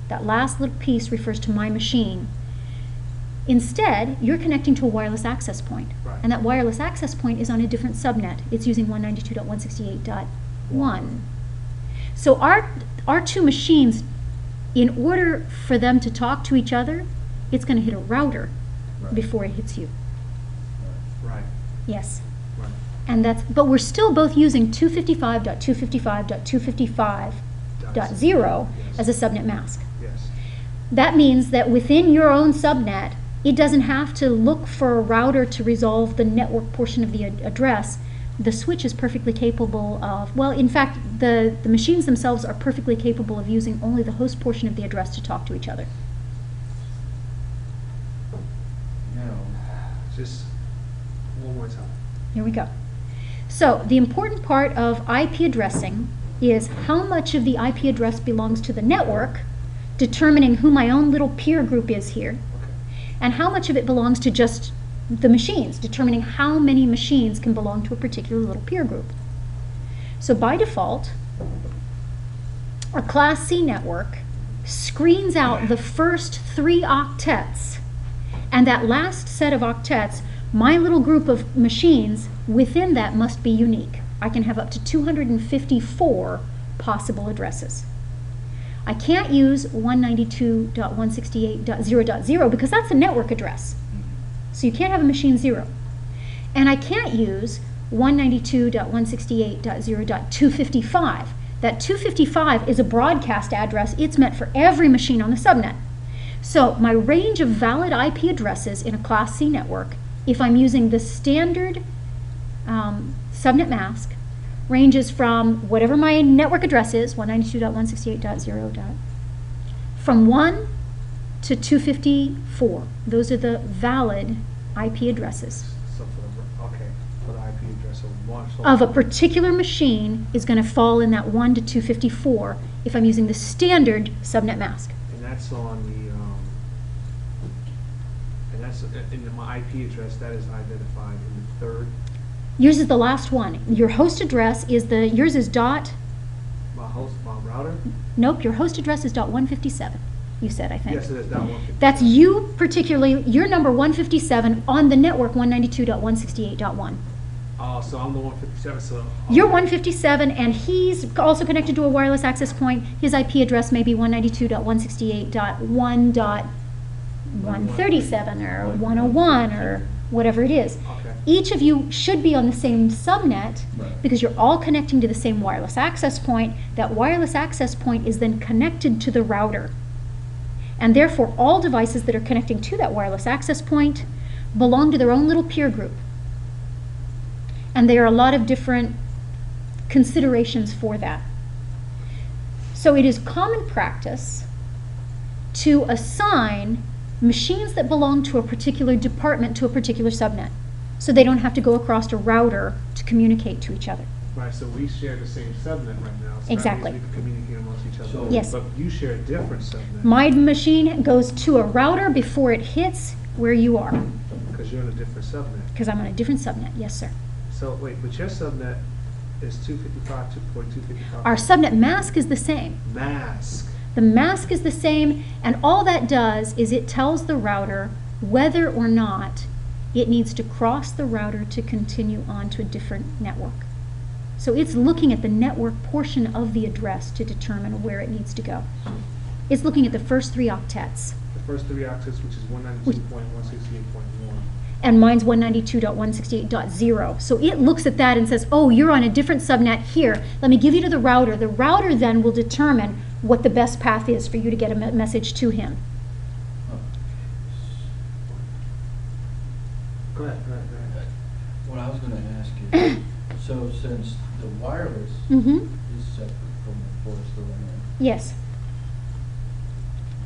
That last little piece refers to my machine. Instead, you're connecting to a wireless access point. Right. And that wireless access point is on a different subnet. It's using 192.168.1. So our two machines, in order for them to talk to each other, it's going to hit a router Right. before it hits you. Right, Yes. right. And but we're still both using 255.255.255.0 as a subnet mask. Yes. That means that within your own subnet, it doesn't have to look for a router to resolve the network portion of the address. The switch is perfectly capable of, well, in fact, the machines themselves are perfectly capable of using only the host portion of the address to talk to each other. Now, Just one more time. Here we go. So the important part of IP addressing is how much of the IP address belongs to the network, determining who my own little peer group is here, Okay. and how much of it belongs to just the machines, determining how many machines can belong to a particular little peer group. So by default, a Class C network screens out the first 3 octets, and that last set of octets, my little group of machines within that must be unique. I can have up to 254 possible addresses. I can't use 192.168.0.0 because that's a network address. So you can't have a machine 0. And I can't use 192.168.0.255. That 255 is a broadcast address. It's meant for every machine on the subnet. So my range of valid IP addresses in a Class C network, if I'm using the standard subnet mask, ranges from whatever my network address is, 192.168.0. From 1 to 254. Those are the valid IP addresses So for the IP address of one. So of a particular machine is going to fall in that 1 to 254 if I'm using the standard subnet mask. And that's on the, and that's in my IP address, that is identified in the third, Yours is the last one. Your host address is yours is dot, my router? nope, your host address is dot 157, you said, I think. Yes, it is that one. That's you particularly, your number 157 on the network 192.168.1. So I'm the 157, so. You're 157, and he's also connected to a wireless access point. His IP address may be 192.168.1.137 or 101 or whatever it is. Okay. Each of you should be on the same subnet Right. because you're all connecting to the same wireless access point. That wireless access point is then connected to the router. And therefore, all devices that are connecting to that wireless access point belong to their own little peer group. And there are a lot of different considerations for that. So it is common practice to assign machines that belong to a particular department to a particular subnet, so they don't have to go across a router to communicate to each other. Right, so we share the same subnet right now. So Exactly. that means we can communicate amongst each other. So- Yes. But you share a different subnet. My machine goes to a router before it hits where you are, Because you're in a different subnet. because I'm on a different subnet. Yes, sir. So wait, but your subnet is 255, 2.255. Our subnet mask is the same. Mask. The mask is the same, and all that does is it tells the router whether or not it needs to cross the router to continue on to a different network. So it's looking at the network portion of the address to determine where it needs to go. It's looking at the first 3 octets, The first 3 octets, which is 192.168.1. and mine's 192.168.0. So it looks at that and says, oh, you're on a different subnet here. Let me give you to the router. The router then will determine what the best path is for you to get a message to him. Go ahead, go ahead, go ahead. What I was gonna ask is, so since the wireless Mm-hmm. is separate from the voice, the LAN, Yes.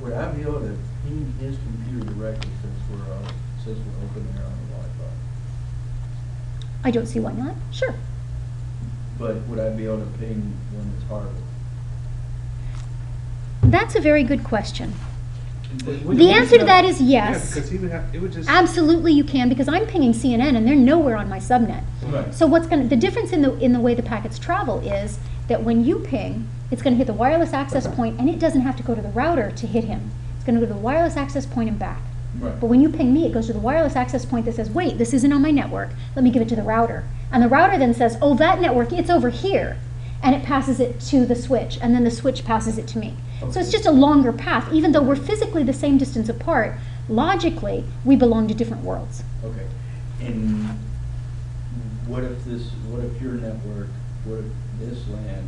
would I be able to ping his computer directly since we're open there on the Wi-Fi? I don't see why not. Sure. But would I be able to ping one that's hardware? That's a very good question. When The you answer to set that up- is yes. Yeah, because he would have, it would just. Absolutely you can, because I'm pinging CNN and they're nowhere on my subnet. Right. So the difference in the way the packets travel is that when you ping, it's going to hit the wireless access point and it doesn't have to go to the router to hit him. It's going to go to the wireless access point and back. Right. But when you ping me, it goes to the wireless access point that says, wait, this isn't on my network. Let me give it to the router. And the router then says, oh, that network, it's over here. And it passes it to the switch, and then the switch passes it to me. So it's Okay. just a longer path. Even though we're physically the same distance apart, logically, we belong to different worlds. Okay. And what if your network, what if this LAN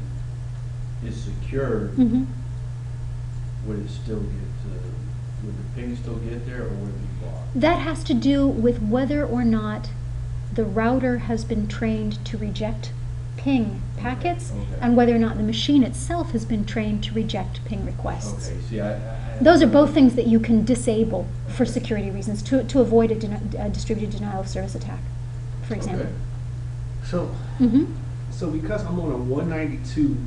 is secured? Mhm. Would it still would the ping still get there, or would it be blocked? That has to do with whether or not the router has been trained to reject ping packets, Okay. and whether or not the machine itself has been trained to reject ping requests. Okay, see, I Those are both things that you can disable for security reasons, to avoid a distributed denial of service attack, for example. Okay. So, Hmm. so because I'm on a 192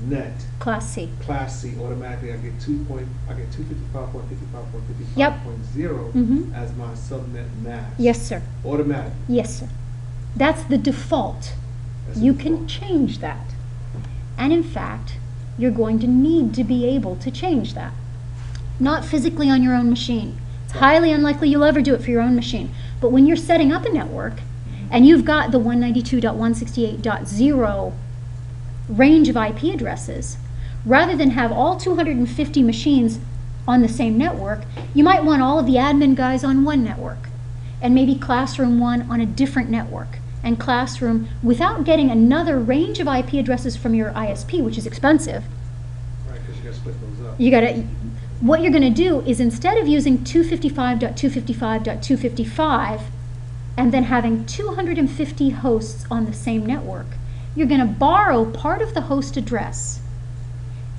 net, Class C. Class C, automatically I get 255.55.55.0 Yep. Mhm. as my subnet mask. Yes, sir. Automatic. Yes, sir. That's the default. That's the You can default. change that. And in fact, you're going to need to be able to change that. Not physically on your own machine. It's highly unlikely you'll ever do it for your own machine. But when you're setting up a network and you've got the 192.168.0 range of IP addresses, rather than have all 250 machines on the same network, you might want all of the admin guys on one network, and maybe Classroom 1 on a different network, and Classroom, without getting another range of IP addresses from your ISP, which is expensive. Right, because you got to split those up. What you're going to do is, instead of using 255.255.255 and then having 250 hosts on the same network, you're going to borrow part of the host address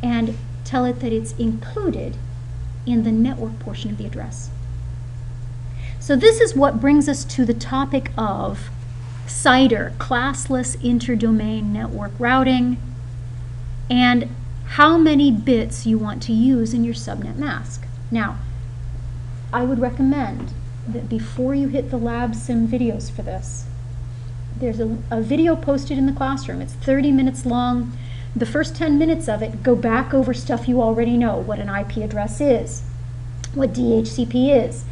and tell it that it's included in the network portion of the address. So this is what brings us to the topic of CIDR, classless interdomain network routing, and how many bits you want to use in your subnet mask. Now, I would recommend that before you hit the LabSim videos for this, there's a video posted in the classroom. It's 30 minutes long. The first 10 minutes of it go back over stuff you already know, what an IP address is, what DHCP is.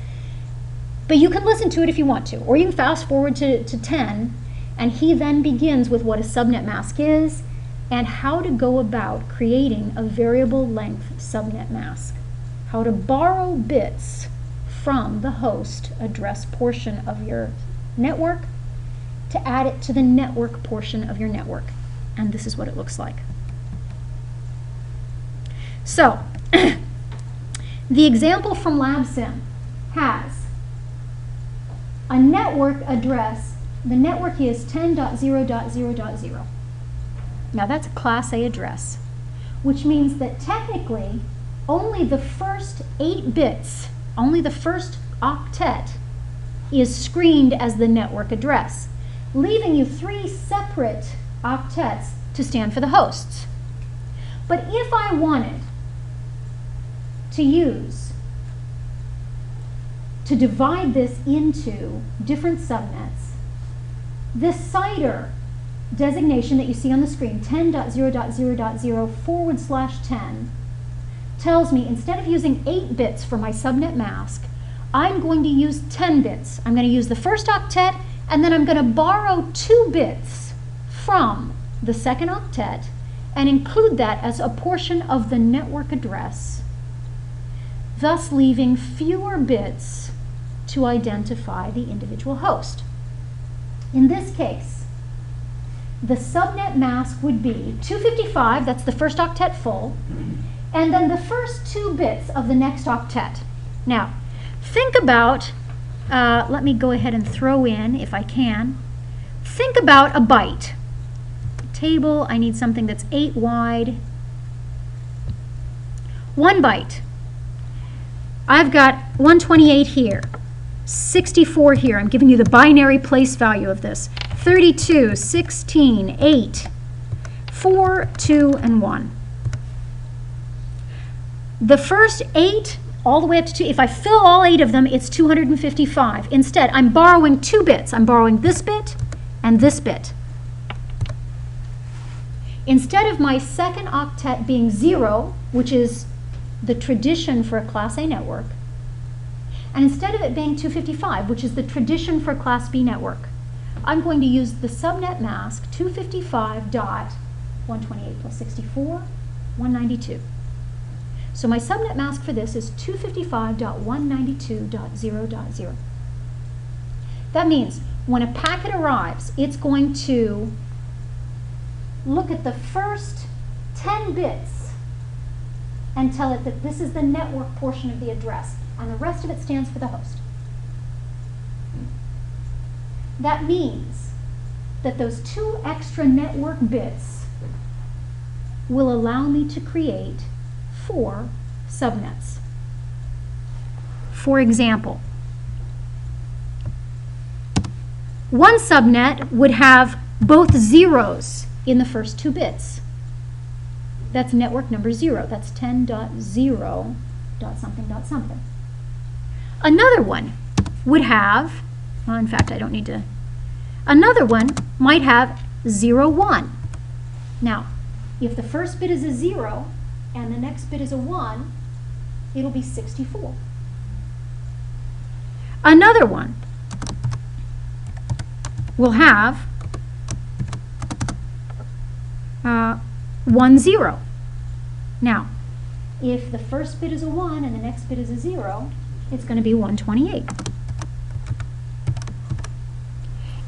But you can listen to it if you want to, or you can fast forward to 10, and he then begins with what a subnet mask is and how to go about creating a variable length subnet mask, how to borrow bits from the host address portion of your network to add it to the network portion of your network. And this is what it looks like. So, the example from LabSim has a network address. The network is 10.0.0.0. Now that's a Class A address, which means that technically only the first 8 bits, only the first octet is screened as the network address, leaving you 3 separate octets to stand for the hosts. But if I wanted to divide this into different subnets, this CIDR designation that you see on the screen, 10.0.0.0/10, tells me instead of using 8 bits for my subnet mask, I'm going to use 10 bits. I'm going to use the first octet, and then I'm going to borrow 2 bits from the second octet and include that as a portion of the network address, thus leaving fewer bits to identify the individual host. In this case, the subnet mask would be 255, that's the first octet full, and then the first 2 bits of the next octet. Now, think about, let me go ahead and throw in, if I can, think about a byte. Table, I need something that's 8 wide. 1 byte. I've got 128 here, 64 here. I'm giving you the binary place value of this. 32, 16, 8, 4, 2, and 1. The first 8, all the way up to 2, if I fill all 8 of them, it's 255. Instead, I'm borrowing 2 bits. I'm borrowing this bit and this bit. Instead of my second octet being 0, which is the tradition for a Class A network, and instead of it being 255, which is the tradition for a Class B network, I'm going to use the subnet mask 255.128 plus 64, 192. So my subnet mask for this is 255.192.0.0. That means when a packet arrives, it's going to look at the first 10 bits and tell it that this is the network portion of the address, and the rest of it stands for the host. That means that those 2 extra network bits will allow me to create 4 subnets. For example, one subnet would have both zeros in the first 2 bits. That's network number 0. That's 10.0.something.something. Another one would have, well, in fact, I don't need to. Another one might have 0, 1. Now, if the first bit is a 0 and the next bit is a 1, it'll be 64. Another one will have 1, 0. Now, if the first bit is a 1 and the next bit is a 0, it's going to be 128.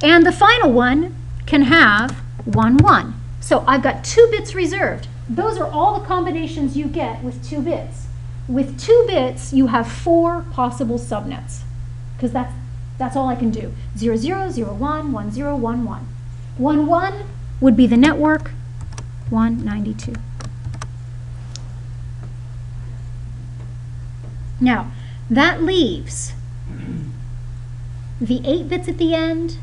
And the final one can have 1, 1. So I've got 2 bits reserved. Those are all the combinations you get with 2 bits. With 2 bits, you have 4 possible subnets, because that's all I can do. 0, 0, 0, 1, 1, 0, 1, 1. 1, 1 would be the network 192. Now, that leaves the 8 bits at the end,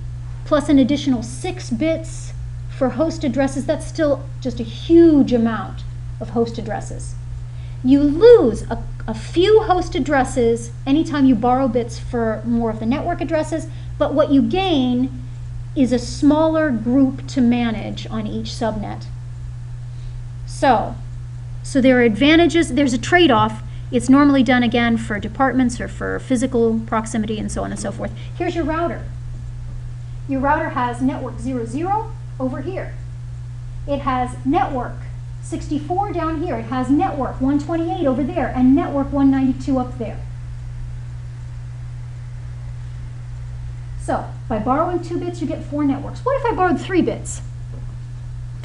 plus an additional 6 bits for host addresses. That's still just a huge amount of host addresses. You lose a few host addresses anytime you borrow bits for more of the network addresses, but what you gain is a smaller group to manage on each subnet. So there are advantages. There's a trade-off. It's normally done again for departments or for physical proximity and so on and so forth. Here's your router. Your router has network 00 over here. It has network 64 down here. It has network 128 over there and network 192 up there. So by borrowing 2 bits, you get 4 networks. What if I borrowed 3 bits?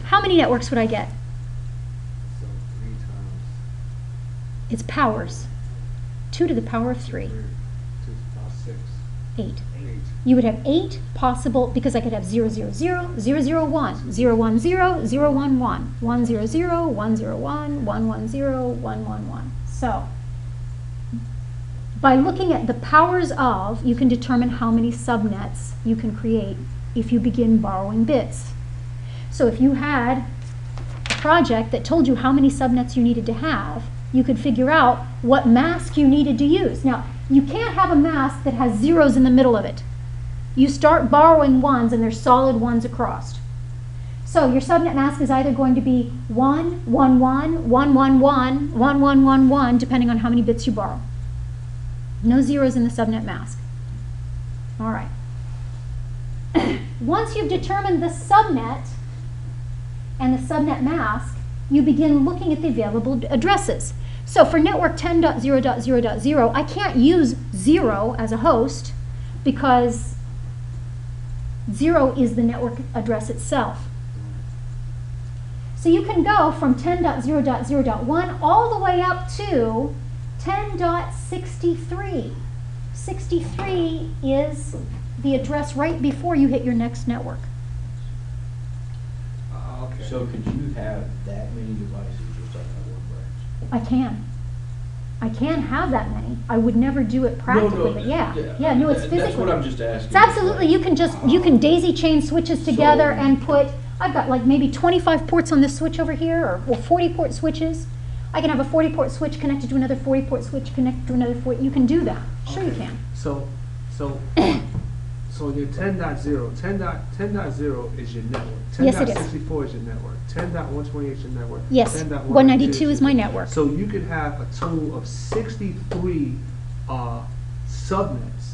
How many networks would I get? So 3 times. It's powers. 2 to the power of 3. 2 is about 6. 8. 8. You would have 8 possible, because I could have 0, 0, 0, 0, 0, 1, 0, 1, 0, 0, 1, 1, 1, 0, 0, 1, 0, 1, 1, 1, 0, 1, 1, 1. So, by looking at the powers of, you can determine how many subnets you can create if you begin borrowing bits. So if you had a project that told you how many subnets you needed to have, you could figure out what mask you needed to use. Now, you can't have a mask that has zeros in the middle of it. You start borrowing 1s and there's solid 1s across. So your subnet mask is either going to be 1, 1, 1, 1, 1, 1, 1, 1, 1, 1, depending on how many bits you borrow. No zeros in the subnet mask. All right. Once you've determined the subnet and the subnet mask, you begin looking at the available addresses. So for network 10.0.0.0, I can't use 0 as a host because 0 is the network address itself. So you can go from 10.0.0.1 all the way up to 10.63. 63 is the address right before you hit your next network. Okay. So could you have that many devices just on that one branch? I can. I can't have that many. I would never do it practically, but yeah. Yeah, no, it's physically. That's what I'm just asking. It's absolutely, you can just, you can daisy chain switches together and put, I've got like maybe 25 ports on this switch over here, or well, 40 port switches. I can have a 40 port switch connected to another 40 port switch connected to another 40, you can do that. Sure you Okay. can. So your 10.0 is your network. Yes, it is. 10.64 is your network. 10.128 is your network. Yes, 10.192 192 is my network. So you could have a total of 63 subnets.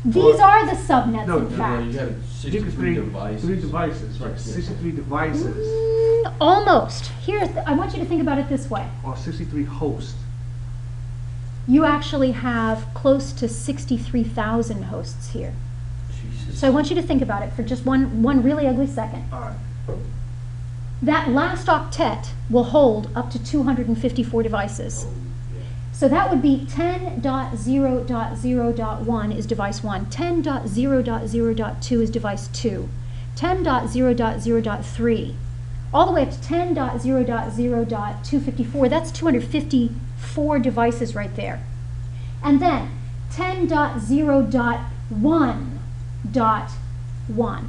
These are the subnets, No, in no, You fact. got You could 63 devices. 3 devices, right? 63 devices Almost. Here, I want you to think about it this way. or 63 hosts. You actually have close to 63,000 hosts here. Jesus. So I want you to think about it for just one really ugly second. All right. That last octet will hold up to 254 devices. So that would be 10.0.0.1 is device 1, 10.0.0.2 is device 2, 10.0.0.3, all the way up to 10.0.0.254. That's 254 devices right there. And then 10.0.1.1,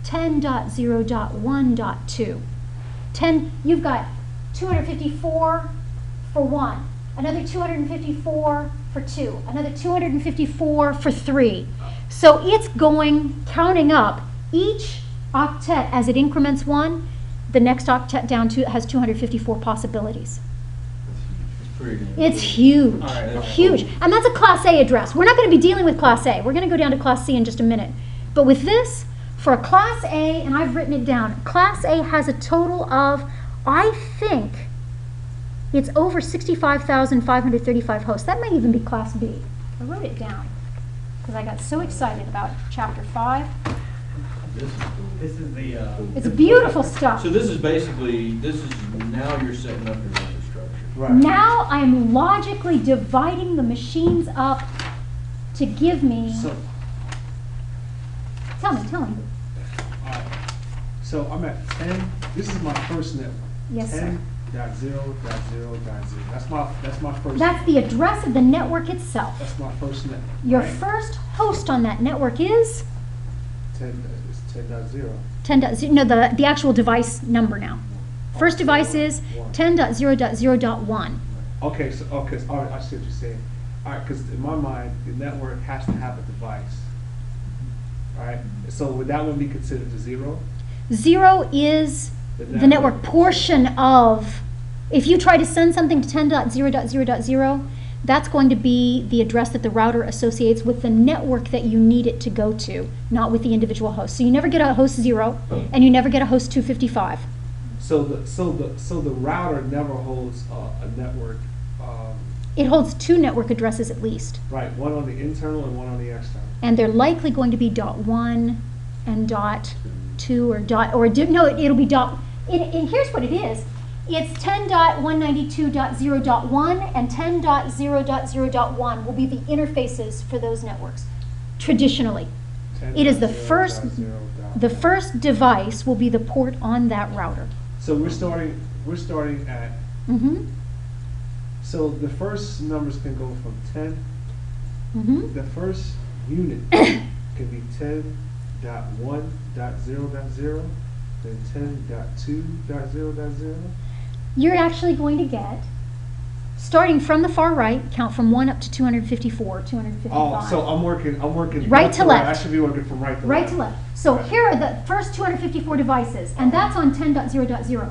10.0.1.2. 10, you've got 254 for 1, another 254 for 2, another 254 for 3. So it's going, counting up each octet as it increments 1, the next octet down to has 254 possibilities. It's pretty good. It's huge, All right, that's huge. And that's a Class A address. We're not going to be dealing with Class A. We're going to go down to Class C in just a minute. But with this, for a Class A, and I've written it down, Class A has a total of, I think, it's over 65,535 hosts. That may even be Class B. I wrote it down because I got so excited about Chapter 5. This is cool. This is the, It's beautiful stuff. So this is basically, now you're setting up your infrastructure. Right. Now I'm logically dividing the machines up to give me, So, tell me. all right. So I'm at 10. This is my first network. Yes, sir. 10.0.0.0. That's my first. That's the address of the network itself. That's my first network. Your right? first host on that network is 10. It's 10.0. 10.0, no, the actual device number now. First device is 10.0.0.1. Okay, so all right, I see what you're saying. All right, because in my mind, the network has to have a device. All right, so would that one be considered a 0? 0 is the network portion of, if you try to send something to 10.0.0.0, that's going to be the address that the router associates with the network that you need it to go to, not with the individual host. So you never get a host 0, and you never get a host 255. So the router never holds a network. It holds 2 network addresses at least, Right, one on the internal and one on the external. and they're likely going to be .1 and .2 or it'll be and here's what it is. It's 10.192.0.1 and 10.0.0.1 will be the interfaces for those networks, traditionally. It is the first device will be the port on that router. So we're starting at, Mm-hmm. so the first numbers can go from 10, Mm-hmm. the first unit can be 10.1.0.0, then 10.2.0.0. You're actually going to get, starting from the far right, count from 1 up to 254, 255. Oh, so I'm working Right to left. I should be working from right to Right left. to left. So here are the first 254 devices, and that's on 10.0.0.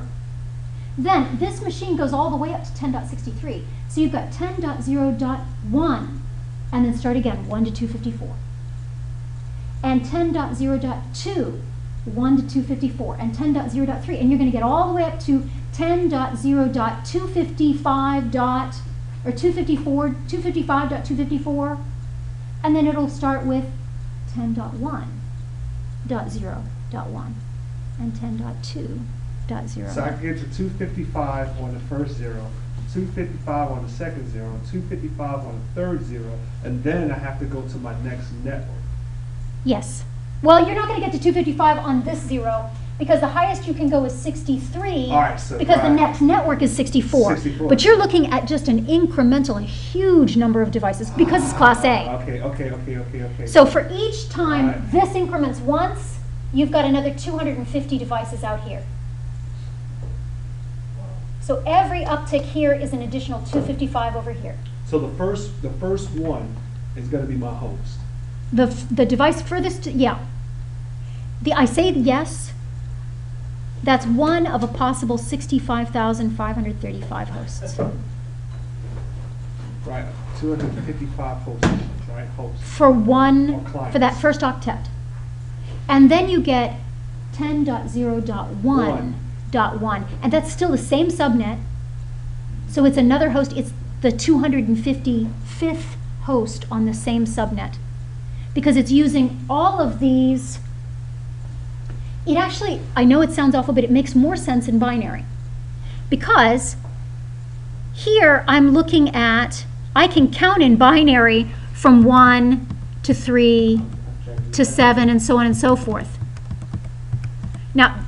Then this machine goes all the way up to 10.63. So you've got 10.0.1, and then start again, 1 to 254. And 10.0.2, 1 to 254, and 10.0.3, and you're going to get all the way up to 10.0.255 or 255.254, and then it'll start with 10.1.0.1 and 10.2.0. So I can get to 255 on the first 0, 255 on the second 0, 255 on the third 0, and then I have to go to my next network. Yes. Well, you're not going to get to 255 on this 0 because the highest you can go is 63. All right, so- because the right. next network is 64. 64. But you're looking at just an incremental, a huge number of devices because it's Class A. Okay. So for each time Right. this increments once, you've got another 250 devices out here. So every uptick here is an additional 255 over here. So the first one is gonna be my host. The device furthest, yeah. I say yes. That's one of a possible 65,535 hosts Right, 255 hosts, right, hosts. for Or clients. for that first octet. And then you get 10.0.1.1, and that's still the same subnet. So it's another host, it's the 255th host on the same subnet. Because it's using all of these. It actually, I know it sounds awful, but it makes more sense in binary. Because here I'm looking at, I can count in binary from 1 to 3 to 7 and so on and so forth. Now,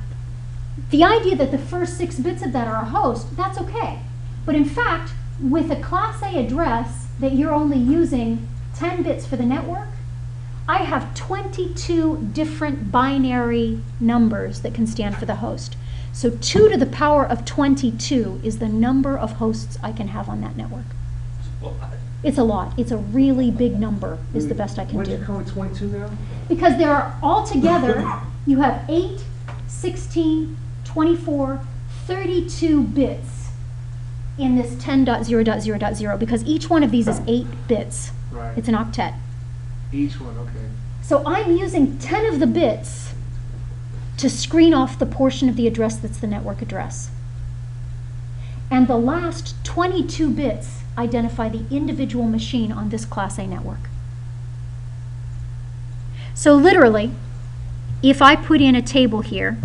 the idea that the first 6 bits of that are a host, that's okay. But in fact, with a Class A address that you're only using 10 bits for the network, I have 22 different binary numbers that can stand for the host. So 2 to the power of 22 is the number of hosts I can have on that network. It's a lot. It's a really big number is the best I can When'd you do. come with 22 now? Because there are altogether, you have 8, 16, 24, 32 bits in this 10.0.0.0 because each one of these is 8 bits. Right. It's an octet. Each one, okay. So I'm using 10 of the bits to screen off the portion of the address that's the network address. And the last 22 bits identify the individual machine on this Class A network. So literally, if I put in a table here,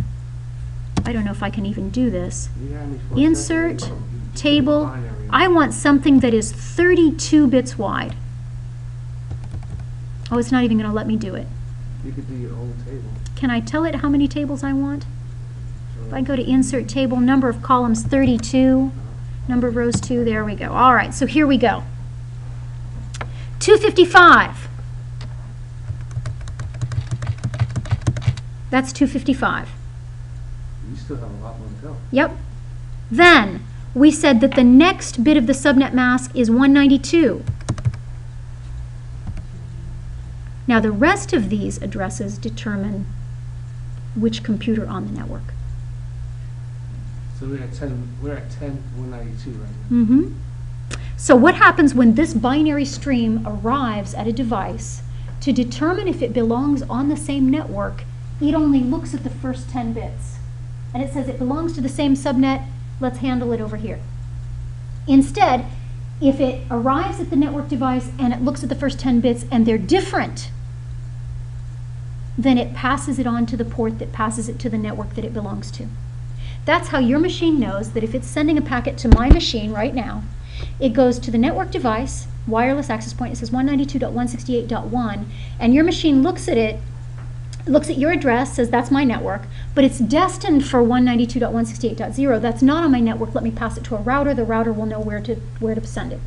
I don't know if I can even do this. You had me for a Insert, second. You did the table, binary. I want something that is 32 bits wide. Oh, it's not even going to let me do it. You could do your own table. Can I tell it how many tables I want? If I go to insert table, number of columns 32, number of rows 2, there we go. All right, so here we go. 255. That's 255. You still have a lot more to go. Yep. Then we said that the next bit of the subnet mask is 192. Now the rest of these addresses determine which computer on the network. So we're at 192 right now. Mm-hmm. So what happens when this binary stream arrives at a device to determine if it belongs on the same network, it only looks at the first 10 bits. And it says it belongs to the same subnet, let's handle it over here. Instead, if it arrives at the network device and it looks at the first 10 bits and they're different, then it passes it on to the port that passes it to the network that it belongs to. That's how your machine knows that if it's sending a packet to my machine right now, it goes to the network device, wireless access point, it says 192.168.1, and your machine looks at it, looks at your address, says that's my network, but it's destined for 192.168.0. That's not on my network. Let me pass it to a router. The router will know where to send it.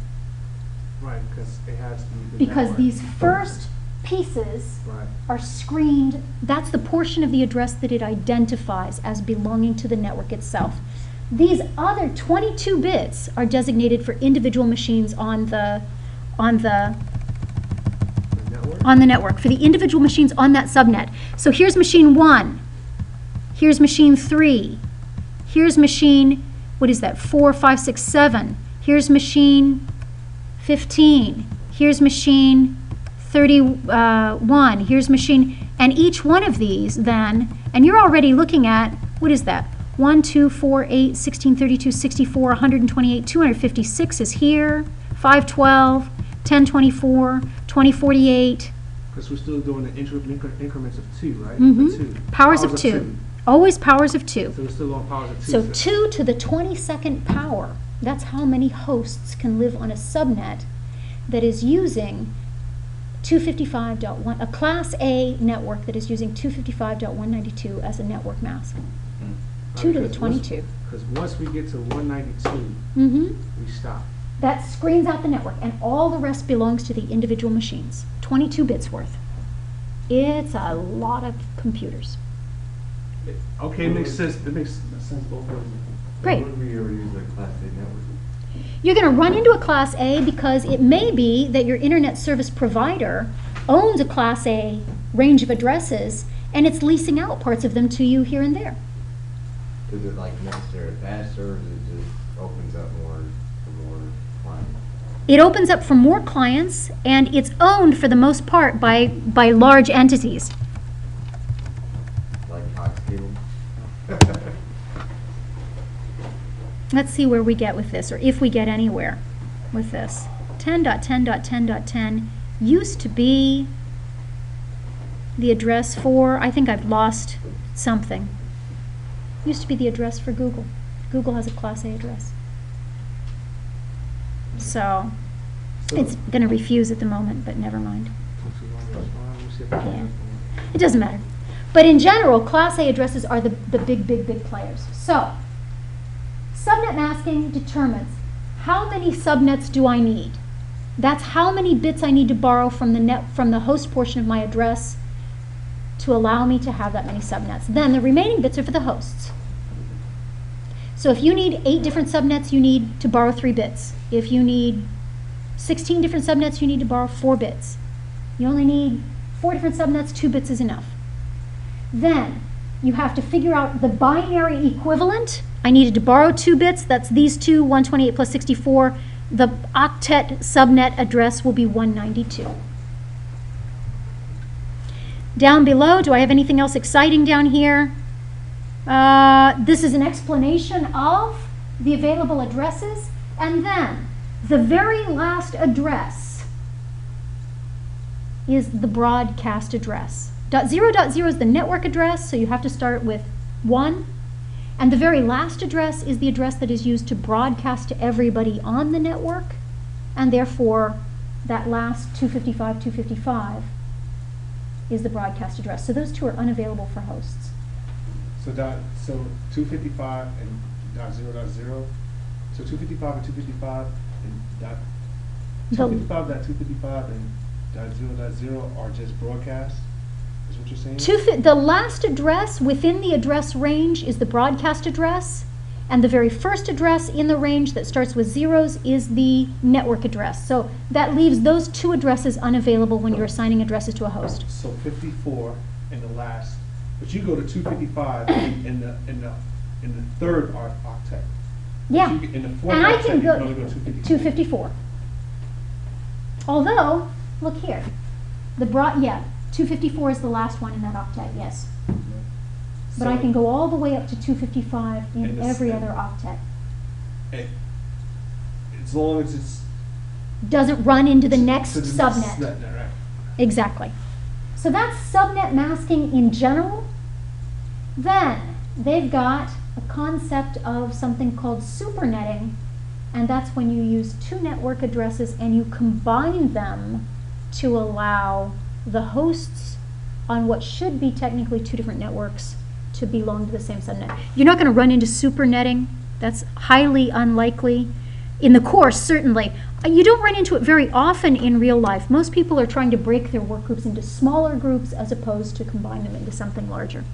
Right, because it has to be the Because network. these first pieces Right. are screened. That's the portion of the address that it identifies as belonging to the network itself. These other 22 bits are designated for individual machines on the network, for the individual machines on that subnet. So here's machine 1, here's machine 3, here's machine, what is that, 4, 5, 6, 7, here's machine 15, here's machine 31, here's machine, and each one of these then, and you're already looking at, what is that? 1, 2, 4, 8, 16, 32, 64, 128, 256 is here, 512, 1024, 2048. Because we're still doing the increments of 2, right? Mhm. The 2. Powers of 2. Always powers of 2. So we're still on powers of 2. So 2 to the 22nd power, that's how many hosts can live on a subnet that is using 255.1, a Class A network that is using 255.192 as a network mask. 2 to the 22. Because once we get to 192, Mm-hmm. we stop. That screens out the network, and all the rest belongs to the individual machines. 22 bits worth. It's a lot of computers. Okay, it makes sense. It makes sense both ways. Great. What if we ever use a Class A network? You're going to run into a Class A because it may be that your internet service provider owns a Class A range of addresses, and it's leasing out parts of them to you here and there. Is it like necessarily faster, or is it just opens up more for more clients? It opens up for more clients, and it's owned for the most part by large entities. Like Cox Cable? Let's see where we get with this, or if we get anywhere with this. 10.10.10.10 used to be the address for, I think I've lost something. Used to be the address for Google. Google has a Class A address. So it's going to refuse at the moment, but never mind. Yeah. It doesn't matter. But in general, Class A addresses are the big players. So subnet masking determines how many subnets do I need. That's how many bits I need to borrow from the host portion of my address to allow me to have that many subnets. Then the remaining bits are for the hosts. So if you need 8 different subnets, you need to borrow 3 bits. If you need 16 different subnets, you need to borrow 4 bits. You only need 4 different subnets, 2 bits is enough. Then you have to figure out the binary equivalent. I needed to borrow 2 bits, that's these two, 128 plus 64. The octet subnet address will be 192. Down below, do I have anything else exciting down here? This is an explanation of the available addresses, and then the very last address is the broadcast address. .0.0 is the network address, so you have to start with 1. And the very last address is the address that is used to broadcast to everybody on the network, and therefore that last 255 is the broadcast address. So those two are unavailable for hosts. So 255 and .0.0. So 255 and 255 and dot 255.255 and .0.0 are just broadcast. Is what you're saying? The last address within the address range is the broadcast address, and the very first address in the range that starts with zeros is the network address. So that leaves those 2 addresses unavailable when you're assigning addresses to a host. So 54 in the last, but you go to 255 in the third octet. Yeah, In the fourth and I octet, can you go can only go 254. 254. Although, look here, 254 is the last one in that octet, yes. But I can go all the way up to 255 in every other octet. As long as it's Doesn't run into the next to the subnet. next subnet, right? Exactly. So that's subnet masking in general. Then they've got a concept of something called supernetting, and that's when you use 2 network addresses and you combine them to allow the hosts on what should be technically 2 different networks to belong to the same subnet. You're not going to run into supernetting. That's highly unlikely. In the course, certainly. You don't run into it very often in real life. Most people are trying to break their work groups into smaller groups as opposed to combine them into something larger.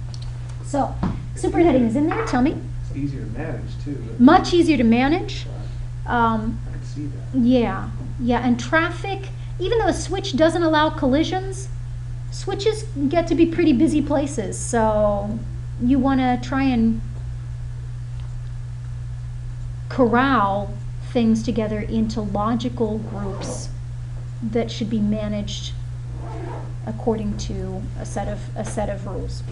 So, supernetting is in there, tell me. It's easier to manage too. Much easier to manage. I can see that. Yeah, and traffic, even though a switch doesn't allow collisions, switches get to be pretty busy places, so you want to try and corral things together into logical groups that should be managed according to a set of rules.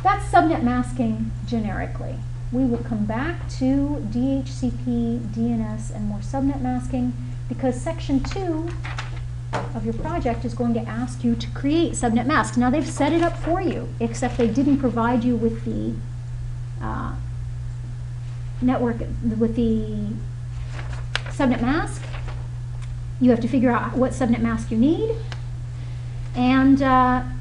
That's subnet masking generically. We will come back to DHCP, DNS, and more subnet masking because section 2 of your project is going to ask you to create subnet masks. Now they've set it up for you, except they didn't provide you with the subnet mask. You have to figure out what subnet mask you need, And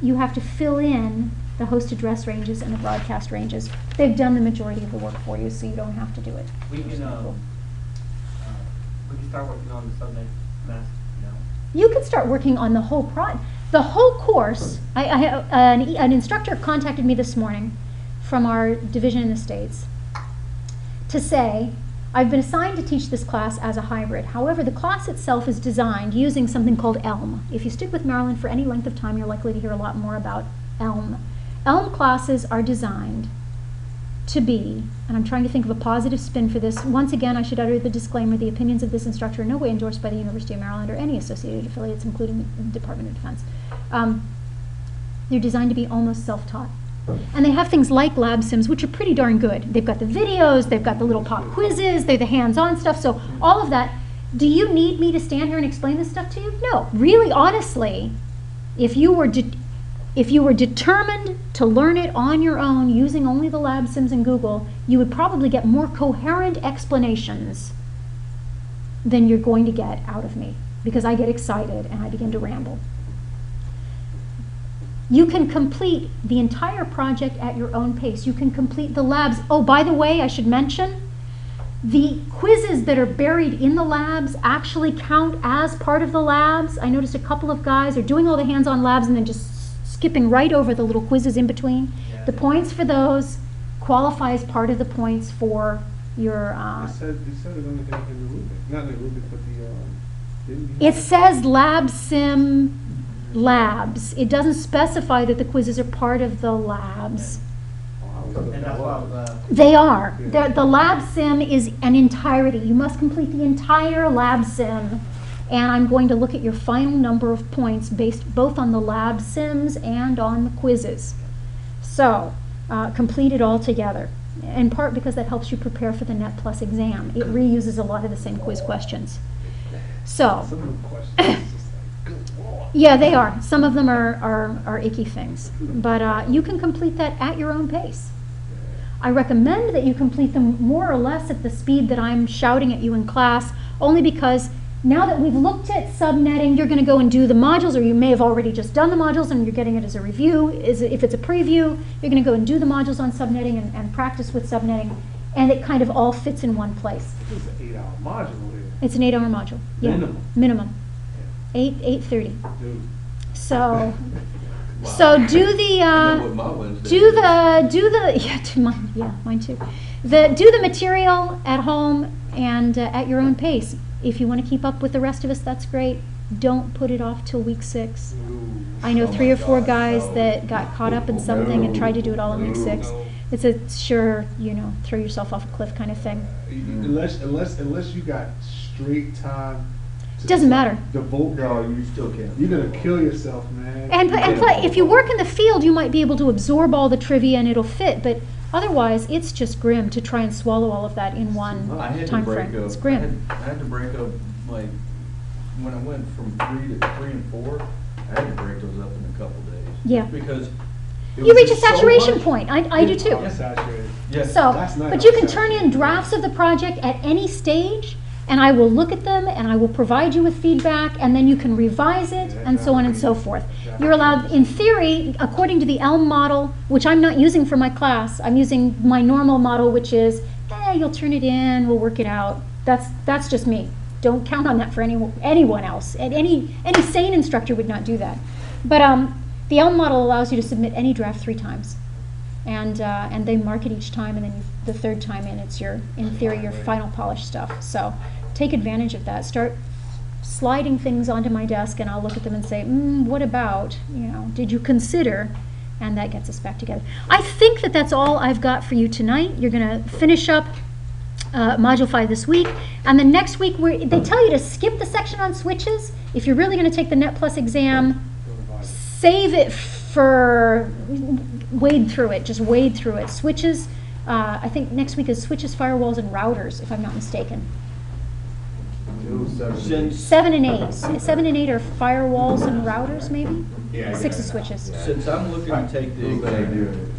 you have to fill in the host address ranges and the broadcast ranges. They've done the majority of the work for you, so you don't have to do it. We can start working on the subnet mask now. You can start working on the whole the whole course. I have an instructor contacted me this morning from our division in the States to say, I've been assigned to teach this class as a hybrid. However, the class itself is designed using something called ELM. If you stick with Maryland for any length of time, you're likely to hear a lot more about ELM. ELM classes are designed to be, and I'm trying to think of a positive spin for this. Once again, I should utter the disclaimer, the opinions of this instructor are in no way endorsed by the University of Maryland or any associated affiliates, including the Department of Defense. They're designed to be almost self-taught. And they have things like lab sims, which are pretty darn good. They've got the videos, they've got the little pop quizzes, they're the hands-on stuff, so all of that. Do you need me to stand here and explain this stuff to you? No. Really, honestly, if you were determined to learn it on your own using only the lab sims in Google, you would probably get more coherent explanations than you're going to get out of me, because I get excited and I begin to ramble. You can complete the entire project at your own pace. You can complete the labs. Oh, by the way, I should mention, the quizzes that are buried in the labs actually count as part of the labs. I noticed a couple of guys are doing all the hands-on labs and then just skipping right over the little quizzes in between. Yeah. The points for those qualify as part of the points for your... It said it on the rubric, not the rubric, but the, It says Lab Sim Labs. It doesn't specify that the quizzes are part of the labs. And that's why They are. Yeah. The lab sim is an entirety. You must complete the entire lab sim. And I'm going to look at your final number of points based both on the lab sims and on the quizzes. So, complete it all together. In part because that helps you prepare for the Net Plus exam. It reuses a lot of the same quiz questions. So, some of the questions, just like, good Lord. yeah, they are. Some of them are icky things. But you can complete that at your own pace. I recommend that you complete them more or less at the speed that I'm shouting at you in class, only because now that we've looked at subnetting, you're going to go and do the modules, or you may have already just done the modules and you're getting it as a review. If it's a preview, you're going to go and do the modules on subnetting and practice with subnetting, and it kind of all fits in one place. It's an 8-hour module here. It's an 8-hour module. Yeah. Minimum. 8:30. Dude. So do the I know what my Wednesday do is. mine too. Do the material at home and at your own pace. If you want to keep up with the rest of us, that's great. Don't put it off till week 6. I know 3 or 4 guys that got caught up in something and tried to do it all in week 6. It's a sure, throw yourself off a cliff kind of thing. Unless you got straight time. to Doesn't matter. Devote. No, you still can't. You're gonna kill yourself, man. And if you work in the field, you might be able to absorb all the trivia and it'll fit. But otherwise, it's just grim to try and swallow all of that in one I had to time break frame. up. It's grim. I had to break up, like, when I went from 3 and 4, I had to break those up in a couple days. Yeah. Because it You was reach a just so saturation much. point. I do too. I'm saturated. Yes. So, Last night but I you was can turn in saturated. drafts of the project at any stage, and I will look at them, and I will provide you with feedback, and then you can revise it, Yeah, and so on and so forth. You're allowed, in theory, according to the ELM model, which I'm not using for my class, I'm using my normal model, which is, you'll turn it in, we'll work it out. That's just me. Don't count on that for anyone else. And any sane instructor would not do that. But the ELM model allows you to submit any draft 3 times. And they mark it each time, and then the 3rd time in, it's in theory, your final polished stuff. So take advantage of that. Start sliding things onto my desk, and I'll look at them and say, what about, did you consider? And that gets us back together. I think that's all I've got for you tonight. You're going to finish up Module 5 this week, and then next week, they tell you to skip the section on switches. If you're really going to take the Net Plus exam, save it for... wade through it. Just wade through it. Switches, I think next week is switches, firewalls, and routers, if I'm not mistaken. 7 and 8. 7 and 8 are firewalls and routers, maybe? Yeah, 6 is switches. Since I'm looking to take the exam,